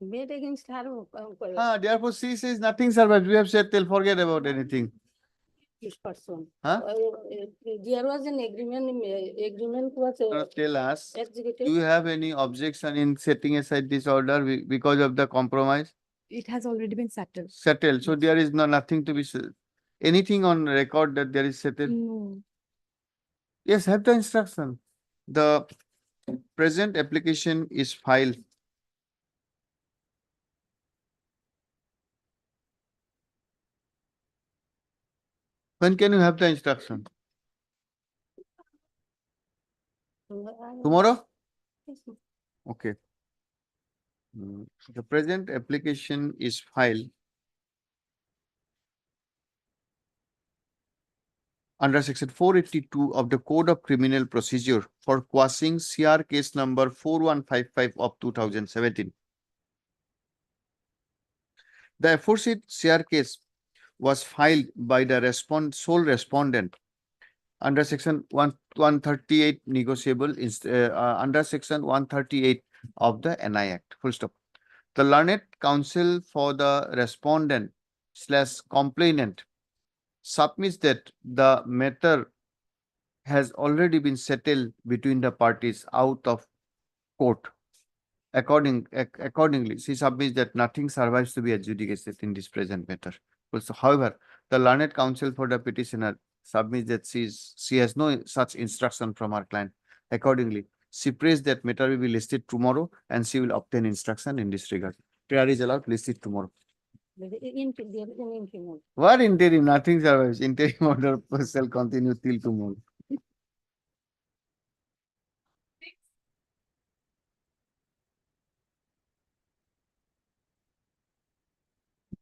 Made against her. Therefore, she says nothing survives. We have said they'll forget about anything. This person. Huh? There was an agreement was Tell us, executed. do you have any objection in setting aside this order because of the compromise? It has already been settled. Settled. So there is nothing to be anything on record that there is settled. No. Yes, have the instruction. The present application is filed. When can you have the instruction? Tomorrow? Yes, ma'am. Okay. The present application is filed under section 482 of the Code of Criminal Procedure for quashing CR case number 4155 of 2017. The aforesaid CR case was filed by the sole respondent under section 138 negotiable under section 138 of the NI Act. Full stop. The learned counsel for the respondent / complainant submits that the matter has already been settled between the parties out of court. Accordingly, she submits that nothing survives to be adjudicated in this present matter. Also, however, the learned counsel for the petitioner submits that she has no such instruction from her client. Accordingly, she prays that matter will be listed tomorrow and she will obtain instruction in this regard. Prayer is allowed, listed tomorrow. There is an interim. What interim? Nothing survives. Interim order shall continue till tomorrow.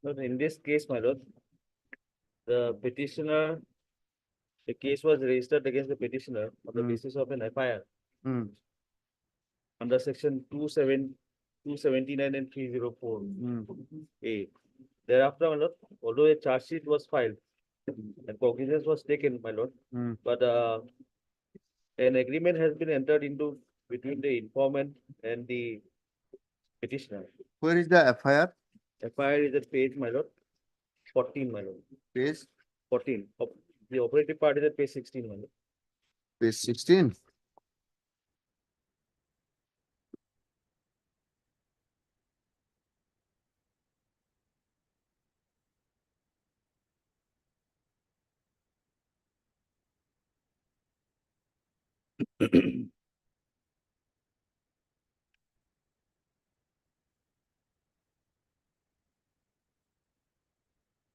But in this case, my lord, the petitioner, the case was registered against the petitioner on the basis of an FIR under section 279 and 304 A. Thereafter, my lord, although a charge sheet was filed and cognizance was taken, my lord, but an agreement has been entered into between the informant and the petitioner. Where is the FIR? FIR is at page, my lord, 14, my lord. Page 14. The operative part is at page 16, my lord. Page 16.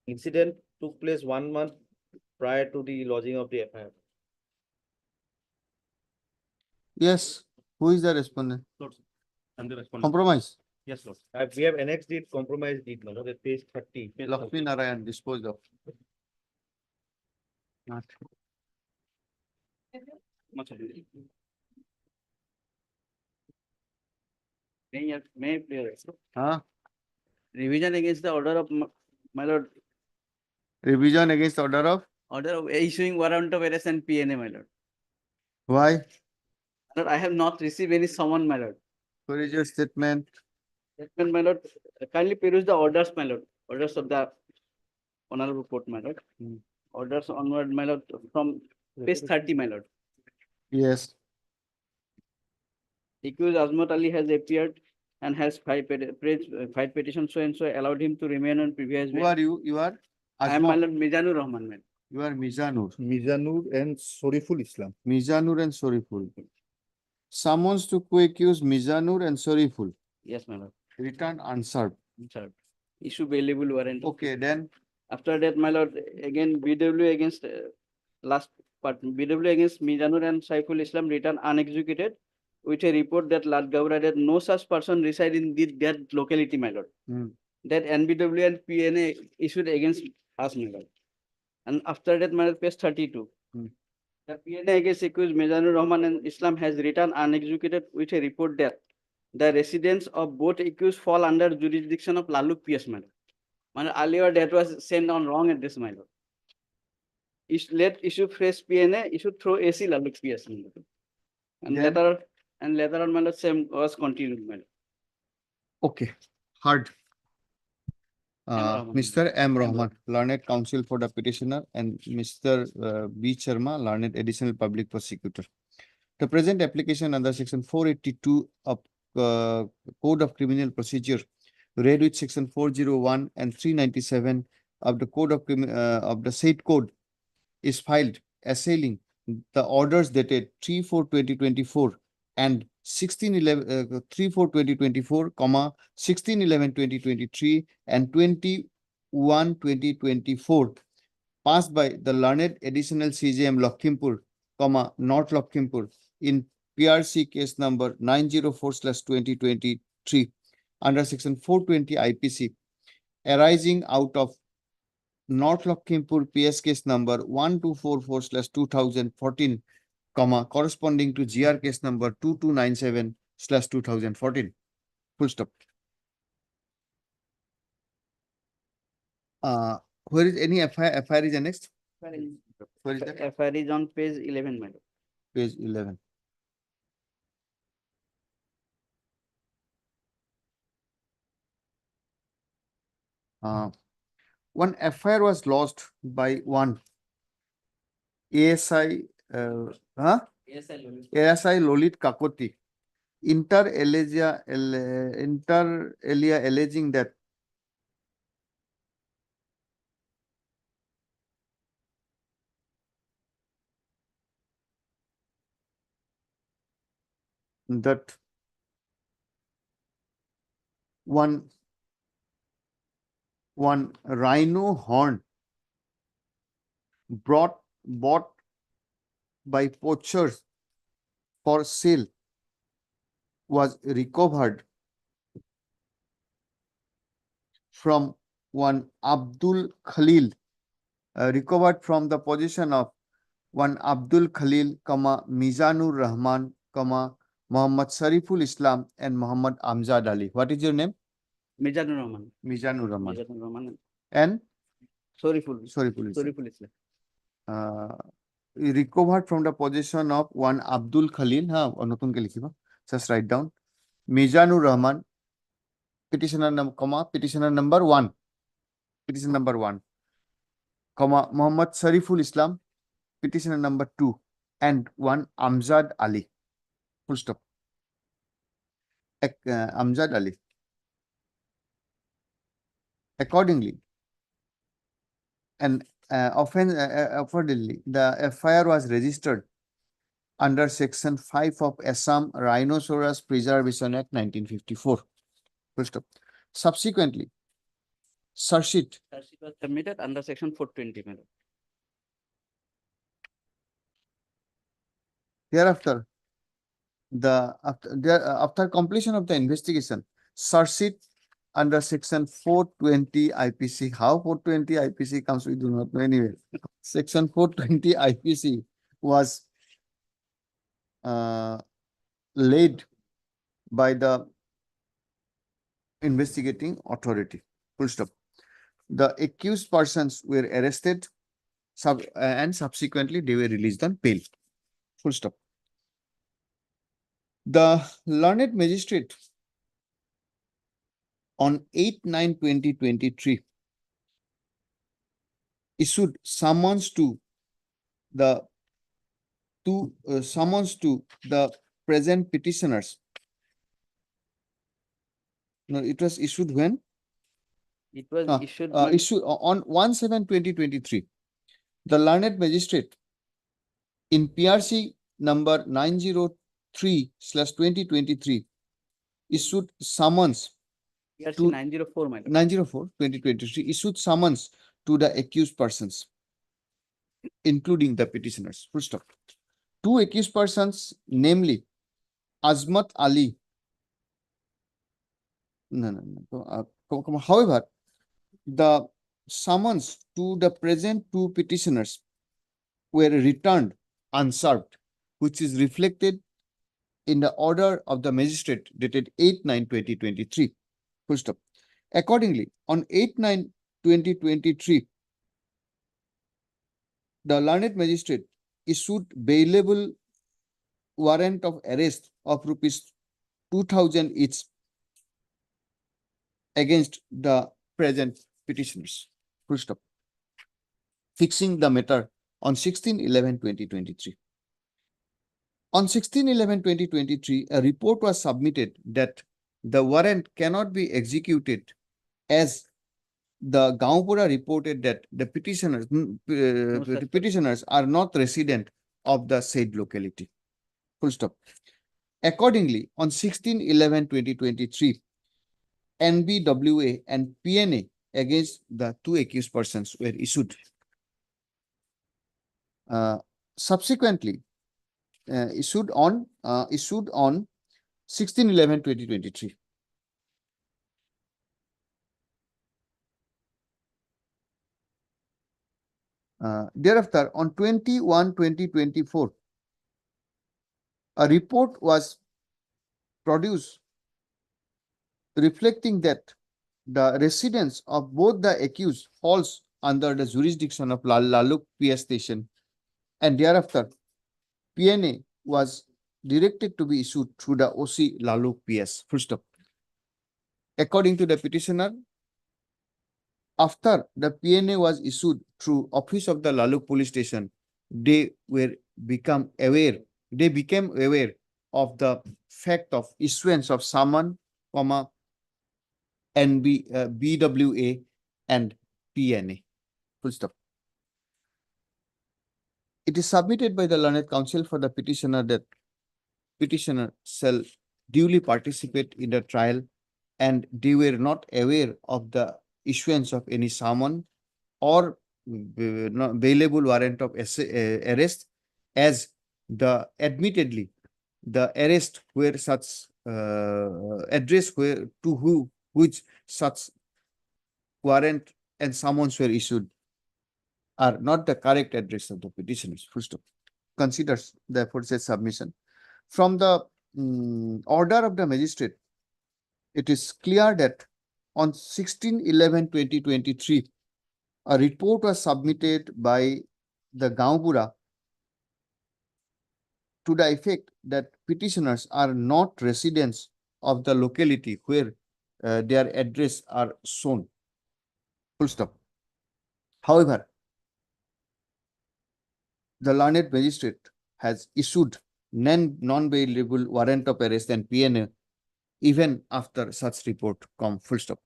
Incident took place 1 month prior to the lodging of the FIR. Yes. Who is the respondent? Lord, sir. I'm the respondent. Compromise. Yes, Lord. We have annexed deed, compromise deed, my lord, at page 30. Lakshmi Narayan disposed of. Not. May I play? Huh? Revision against the order of my lord, Revision against order of? order of issuing warrant of arrest and PNA, my lord. Why? My lord, I have not received any summon, my lord. Where is your statement? Statement, my lord, kindly peruse the orders, my lord, orders of the honorable court, my lord. Orders onward, my lord, from page 30, my lord. Yes. Accused Azmat Ali has appeared and has filed petition so and so allowed him to remain on previous. Who are you? You are? I am my Azmat. lord Mizanur Rahman, man. You are Mizanur. Mizanur and Soriful Islam. Mizanur and Soriful. Summons to co-accuse Mizanur and Soriful. Yes, my lord. Return unserved. Sir, issue bailable warrant. Okay, then. After that, my lord, again BW against last part, BW against Mizanur and Saiful Islam return unexecuted with a report that Lad Gowra that no such person reside in that locality, my lord. That NBW and PNA issued against us, my lord. And after that, my lord, page 32. The PNA against accused Mizanur Rahman and Islam has returned unexecuted with a report that the residents of both accused fall under jurisdiction of Laluk PS, my lord. Earlier that was sent on wrong address, my lord. Let issue fresh PNA, issue throw AC Laluk PS, my lord. And later on, my lord, same was continued, my lord. Okay. Heard. Mr. M. Rahman, learned counsel for the petitioner, and Mr. B. Sharma, learned additional public prosecutor. The present application under section 482 of Code of Criminal Procedure, read with section 401 and 397 of the Code of the said code, is filed assailing the orders dated 3/4/2024 and 3/4/2024, 16/11/2023 and 21/2024 passed by the learned additional CJM Lakhimpur, North Lakhimpur in PRC case number 904/2023 under section 420 IPC, arising out of North Lakhimpur PS case number 1244/2014, corresponding to GR case number 2297/2014. Full stop. Where is any FIR is annexed? Where is that? FIR is on page 11, madam. Page 11. One FIR was lodged by one ASI, ASI Lolit Kakoti, inter alia alleging that one rhino horn bought by poachers for sale was recovered from one Abdul Khalil, recovered from the possession of one Abdul Khalil, Mizanur Rahman, Muhammad Sariful Islam, and Muhammad Amjad Ali. What is your name? Mizanur Rahman. Mizanur Rahman. Mizanur Rahman. And Soriful Islam. Soriful Islam. Recovered from the possession of one Abdul Khalil, just write down. Mizanur Rahman, petitioner number 1, petition number 1, Muhammad Sariful Islam, petitioner number 2, and one Amjad Ali. Full stop. Amjad Ali. Accordingly, and accordingly, the FIR was registered under Section 5 of Assam Rhinoceros Preservation Act 1954. Full stop. Subsequently, search sheet was submitted under Section 420, madam. Thereafter, after completion of the investigation, search sheet under Section 420 IPC. How 420 IPC comes, we do not know anyway. Section 420 IPC was laid by the investigating authority. Full stop. The accused persons were arrested and subsequently they were released on bail. Full stop. The learned magistrate on 8/9/2023 issued summons to the present petitioners. No, it was issued when? It was issued on 1/7/2023. The learned magistrate in PRC number 903/2023 issued summons PRC to 904, madam. 904/2023 issued summons to the accused persons, including the petitioners. Full stop. Two accused persons, namely Azmat Ali. However, the summons to the present two petitioners were returned unserved, which is reflected in the order of the magistrate dated 8/9/2023. Full stop. Accordingly, on 8/9/2023, the learned magistrate issued bailable warrant of arrest of rupees 2,000 each against the present petitioners. Full stop. Fixing the matter on 16/11/2023. On 16/11/2023, a report was submitted that the warrant cannot be executed as the Gaonpura reported that the petitioners are not resident of the said locality. Full stop. Accordingly, on 16/11/2023, NBWA and PNA against the two accused persons were issued. Subsequently, issued on 16/11/2023. Thereafter, on 21/20/24, a report was produced reflecting that the residence of both the accused falls under the jurisdiction of Laluk PS station, and thereafter PNA was directed to be issued through the OC Laluk PS. Full stop. According to the petitioner, after the PNA was issued through office of the Laluk police station, they became aware of the fact of issuance of summon, BWA and PNA. Full stop. It is submitted by the learned counsel for the petitioner that petitioner shall duly participate in the trial and they were not aware of the issuance of any summon or bailable warrant of arrest, as admittedly the arrest where such address where to which such warrant and summons were issued are not the correct address of the petitioners. Full stop. Considers therefore said submission. From the order of the magistrate, it is clear that on 16/11/2023, a report was submitted by the Gaupura to the effect that petitioners are not residents of the locality where their address are shown. Full stop. However, the learned magistrate has issued non-bailable warrant of arrest and PNA even after such report come. Full stop.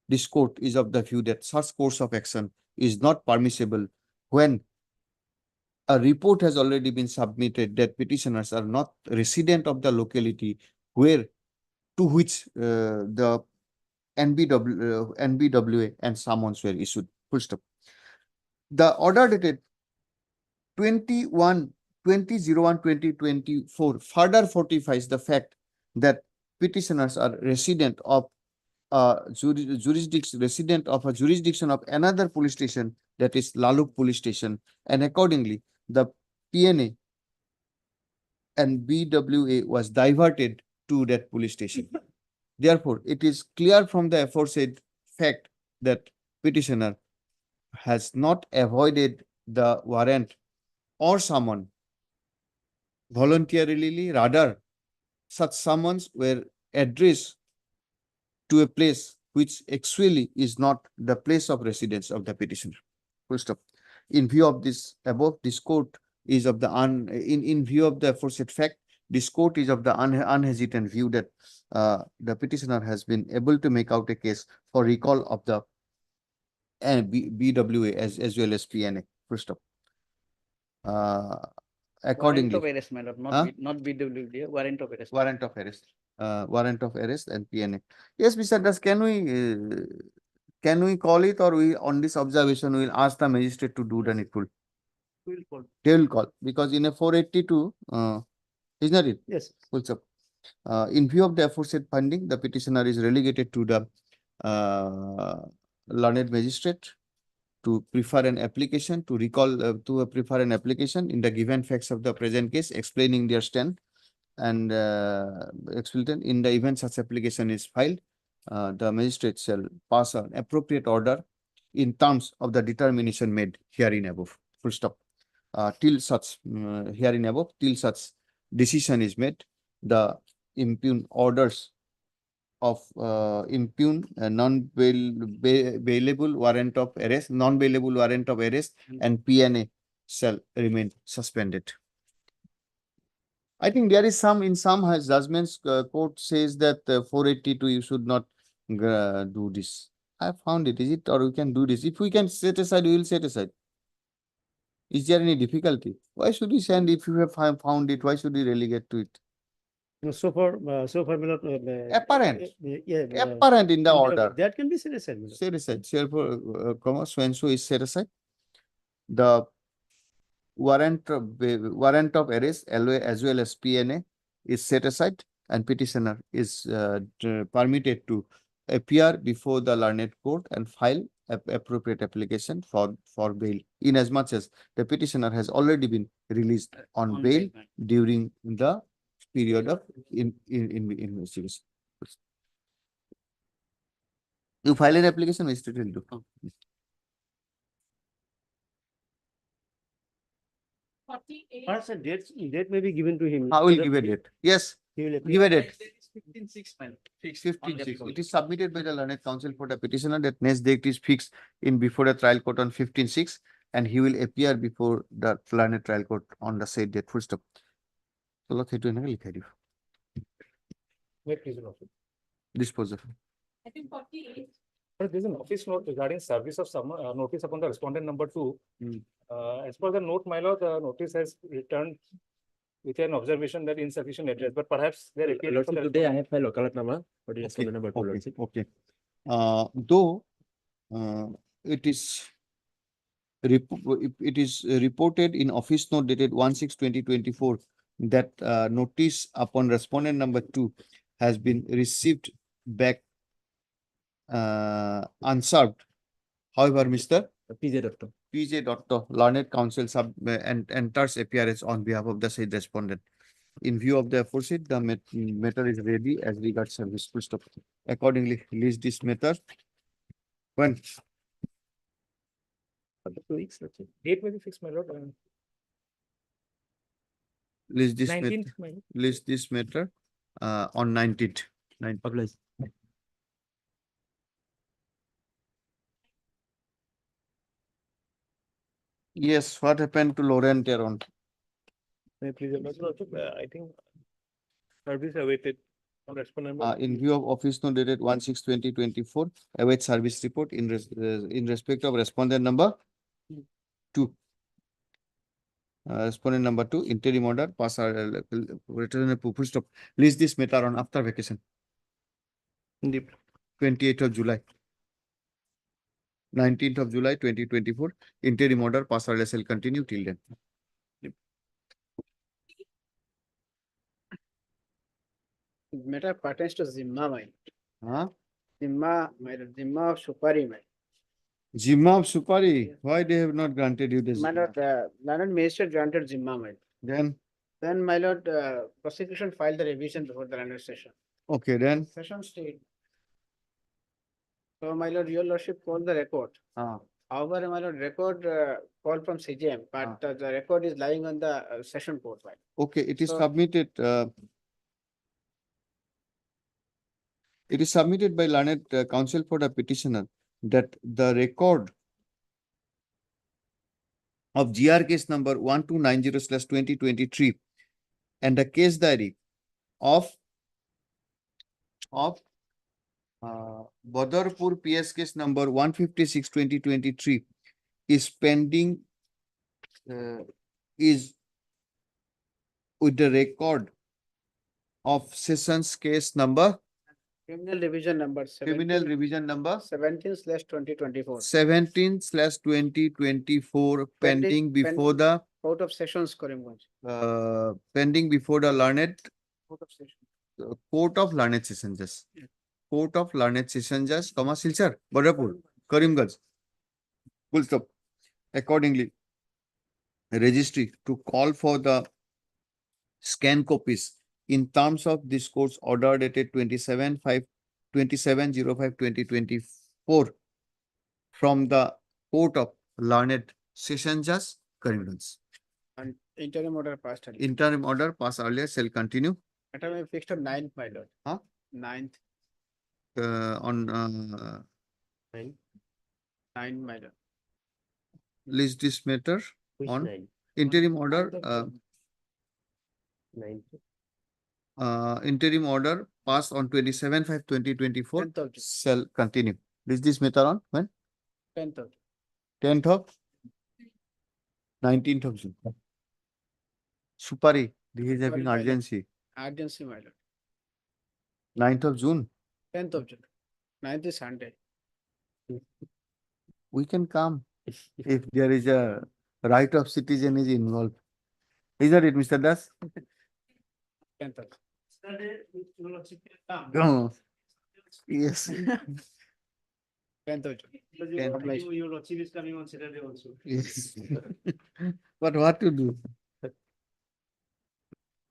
This court is of the view that such course of action is not permissible when a report has already been submitted that petitioners are not resident of the locality where to which the NBWA and summons were issued. Full stop. The order dated 20/01/2024 further fortifies the fact that petitioners are resident of resident of a jurisdiction of another police station, that is Laluk police station, and accordingly the PNA and BWA was diverted to that police station. Therefore, it is clear from the aforesaid fact that petitioner has not avoided the warrant or summon voluntarily, rather such summons were addressed to a place which actually is not the place of residence of the petitioner. Full stop. In view of this above, this court is of the in view of the aforesaid fact, this court is of the unhesitant view that the petitioner has been able to make out a case for recall of the BWA as well as PNA. Full stop. Accordingly, Warrant of arrest, madam, not BWD, warrant of arrest. Warrant of arrest. Warrant of arrest and PNA. Yes, Mr. Das, can we call it, or we on this observation we will ask the magistrate to do the needful? We will call. They will call because in a 482, is not it? Yes. Full stop. In view of the aforesaid finding, the petitioner is relegated to the learned magistrate to prefer an application to recall prefer an application in the given facts of the present case, explaining their stand and explain in the event such application is filed, the magistrate shall pass an appropriate order in terms of the determination made herein above. Full stop. Till such herein above, till such decision is made, the impugn orders of non-bailable warrant of arrest, non-bailable warrant of arrest and PNA shall remain suspended. I think there is some, in some judgments, court says that 482 you should not do this. I found it, is it, or we can do this? If we can set aside, we will set aside. Is there any difficulty? Why should we send, if you have found it, why should we relegate to it? No, so far, Apparent. Yeah. Apparent in the order. That can be set aside. Set aside. Therefore, so and so is set aside. The warrant of arrest as well as PNA is set aside, and petitioner is permitted to appear before the learned court and file appropriate application for bail, in as much as the petitioner has already been released on On bail bail. during the period of investigation. You file an application, Mr. will do. Perhaps a date may be given to him. I so will that give a he- date. Yes, he will appear. give a date. 15/6, my lord. Fixed. 15/6. It is submitted by the learned counsel for the petitioner that next date is fixed in before the trial court on 15/6, and he will appear before the learned trial court on the said date. Full stop. চলো সেইটো এনেকে লিখাই দিও। May please lordship. Disposal. But there's an office note regarding service of some notice upon the respondent number 2. As per the note, my lord, the notice has returned with an observation that insufficient address, but perhaps there appears. Lordship, today I have filed wakalatnama for the Okay, respondent number 2, okay, Lordship. okay. Though it is reported in office note dated 1/6/2024 that notice upon respondent number 2 has been received back unserved. However, Mr. PJ Dr. PJ Dr. Learned Counsel and enters appearance on behalf of the said respondent. In view of the aforesaid, the matter is ready as regards service. Full stop. Accordingly, release this matter. When? For the 2 weeks, Lordship. Date may be fixed, my lord. Release this 19th, matter. my lord. Release this matter on 19th. Publish. Yes, what happened to Laurent Teron? May please lordship. I think service awaited on respondent number. In view of office note dated 1/6/2024, await service report in respect of respondent number 2. Respondent number 2, interim order, pass return a full stop. Release this matter on after vacation. 28th of July. 19th of July 2024, interim order, pass shall continue till then. Matter pertains to Zimma, my. Huh? Zimma, my lord, Zimma of Supari, my. Zimma of Supari, why they have not granted you this? My lord, Learned Magistrate granted Zimma, my. Then, My lord, prosecution filed the revision before the learned session. okay, then. Session stayed. So, my lord, your lordship called the record. However, my lord, record called from CJM, but the record is lying on the session court, right? Okay, it is So- submitted. It is submitted by learned counsel for the petitioner that the record of GR case number 1290/2023 and the case diary of Badarpur PS case number 156/2023 is pending, is with the record of sessions case number, Criminal revision number. criminal revision number 17/2024. 17/2024 pending before the Court of Sessions, Karimganj. pending before the learned Court of Sessions. Court of Learned Session Judge. Court of Learned Session Judge, Silchar, Badarpur, Karimganj. Full stop. Accordingly, registry to call for the scan copies in terms of this court's order dated 27/05/2024 from the Court of Learned Session Judge, Karimganj. And interim order passed. earlier. Interim order passed earlier shall continue Matter may be fixed on 9th, my lord. Huh? 9th, on 9, my lord. list this matter Which on nine? interim order. Interim order passed on 27/5/2024 10th of June. shall continue. This matter on when? 10th of June. 10th of 19th of June. Supari, this is having Supari, my lord. urgency. Urgency, my lord. 9th of June, 10th of June. 9th is Sunday. we can come if there is a right of citizen is involved. Is that it, Mr. Das? 10th of June. No. Yes. Your lordship is coming on Saturday also. Yes. But what to do?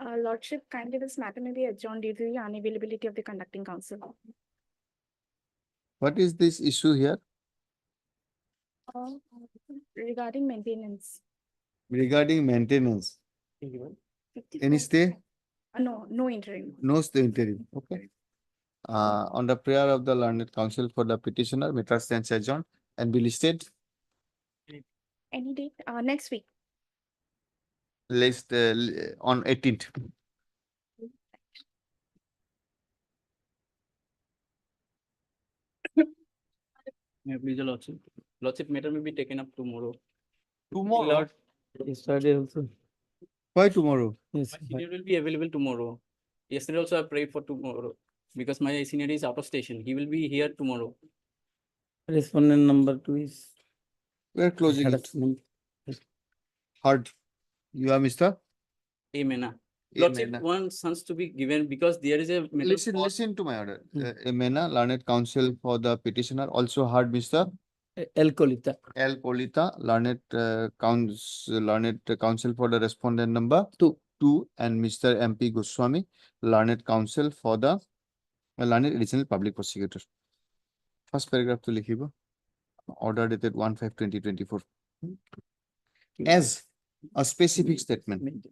Lordship, kindly this matter may be adjourned due to the unavailability of the conducting counsel. What is this issue here? Uh, Regarding maintenance. Regarding maintenance. Any stay? No, no interim. No stay interim. Okay. On the prayer of the learned counsel for the petitioner, matter stands adjourned and be listed. Any date? Next week. List on 18th. May I please the lordship. Lordship matter may be taken up tomorrow. Tomorrow? Yesterday also. Why tomorrow? Yes. My senior will be available tomorrow. Yesterday also I prayed for tomorrow because my senior is out of station. He will be here tomorrow. Respondent number 2 is. We're closing it. Hard. You are Mr. Amen. Lordship wants us to be given because there is a matter Listen to my order. Emena, learned counsel for the petitioner, also heard Mr. El Colita. L. Polita, learned counsel for the respondent number 2 and Mr. MP Goswami, learned counsel for the learned additional public prosecutor. First paragraph to likhibo. Order dated 1/5/2024. As a specific statement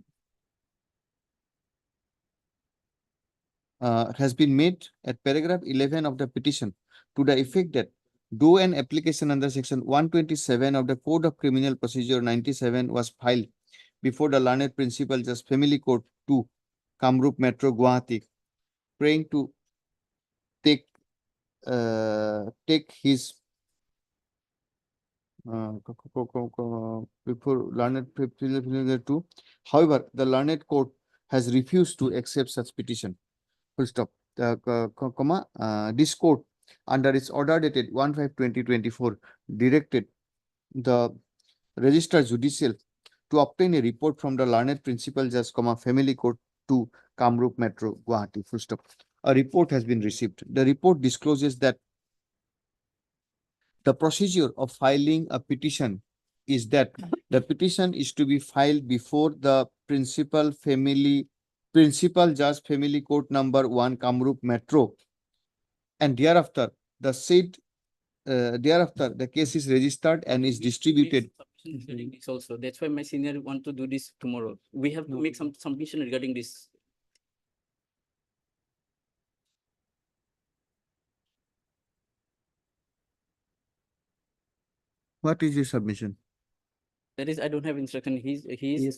has been made at paragraph 11 of the petition to the effect that though an application under section 127 of the Code of Criminal Procedure 97 was filed before the learned principal Judge Family Court 2, Kamrup Metro, Guwahati, praying to take his before learned principal 2. However, the learned court has refused to accept such petition. Full stop. This court, under its order dated 1/5/2024, directed the Registrar Judicial to obtain a report from the learned principal judge, Family Court 2, Kamrup Metro, Guwahati. Full stop. A report has been received. The report discloses that the procedure of filing a petition is that the petition is to be filed before the principal judge Family Court number 1, Kamrup Metro, and thereafter the case is registered and is distributed. Regarding this also, that's why my senior want to do this tomorrow. We have to make some submission regarding this. What is your submission? That is, I don't have instruction. He's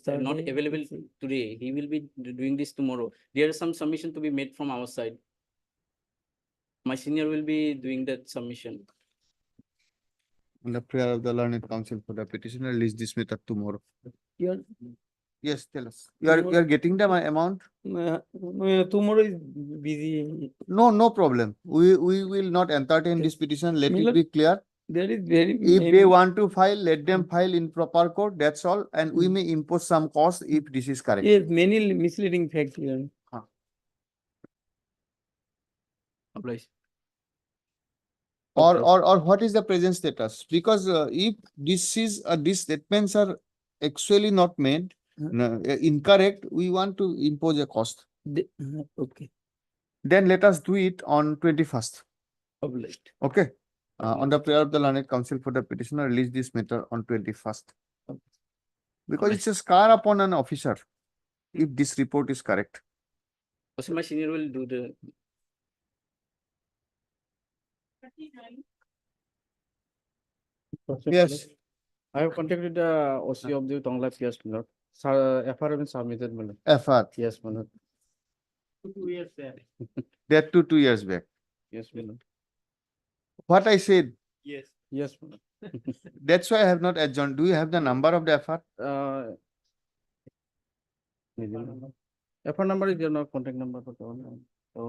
not available today. He will be doing this tomorrow. There is some submission to be made from our side. My senior will be doing that submission. On the prayer of the learned counsel for the petitioner, release this matter tomorrow. Yes, tell us. You are getting the amount? Tomorrow is busy. No problem. We will not entertain this petition. Let it be clear. There is very. If they want to file, let them file in proper court. That's all. And we may impose some cost if this is correct. Yes, many misleading facts here. Applies. Or what is the present status? Because if these statements are actually not made incorrect, we want to impose a cost. Okay. Then let us do it on 21st. Published. Okay. On the prayer of the learned counsel for the petitioner, release this matter on 21st. Because it's a scar upon an officer if this report is correct. Also, my senior will do the. Yes. I have contacted the OC of the Tongla PS, Lord. FR has been submitted, Lord. FR. Yes, Lord. 2 years back. That too 2 years back. Yes, Lord. What I said. Yes. Yes, Lord. That's why I have not adjourned. Do you have the number of the FR? FR number is your contact number for the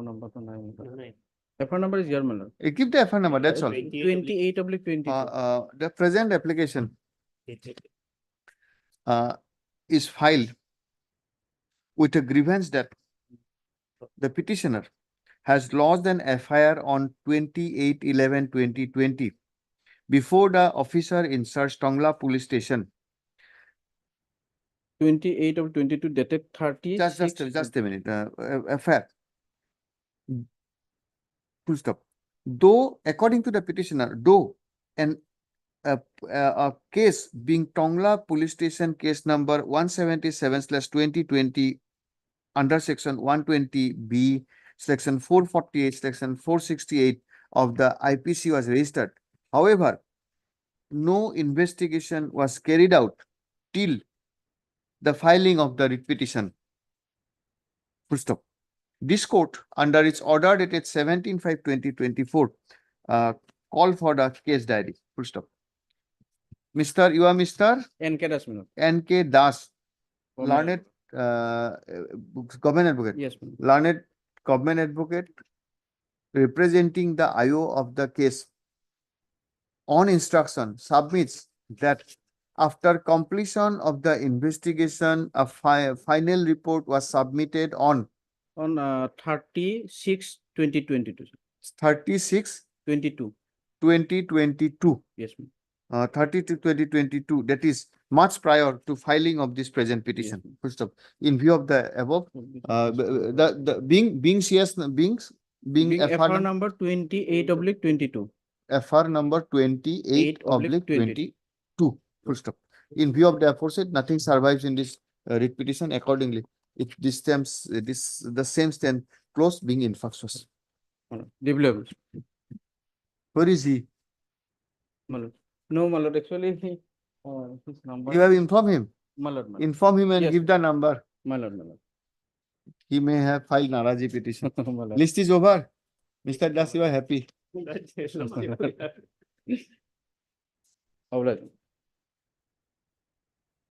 number for 9. FR number is your Lord. Keep the FR number. That's all. 28 of 20. The present application is filed with a grievance that the petitioner has lodged an FIR on 28/11/2020 before the officer in charge Tongla police station. 28 of 22 dated 30. Just a minute, FIR. Full stop. Though, according to the petitioner, though a case being Tongla police station case number 177/2020 under section 120B, section 448, section 468 of the IPC was registered. However, no investigation was carried out till the filing of the writ petition. Full stop. This court, under its order dated 17/5/2024, call for the case diary. Full stop. You are Mr. NK Das, Manor. NK Das, Government learned government advocate. Yes, Manor. Learned government advocate representing the IO of the case on instruction submits that after completion of the investigation, a final report was submitted on 36/2022. 36/2022. Yes, ma'am. 30/2022, that is much prior to filing of this present petition. Full stop. In view of the above, the being CS being FR number 28/22. FR number 28/22. Full stop. In view of the aforesaid, nothing survives in this writ petition. Accordingly, the same stand closed being infructuous. Developable. Where is he? No, my lord, actually, his number. You have informed him. My lord, my lord. Inform him and Yes. give the number. My lord, my lord. He may have filed Naraji petition. My lord. List is over. Mr. Das, you are happy. All right.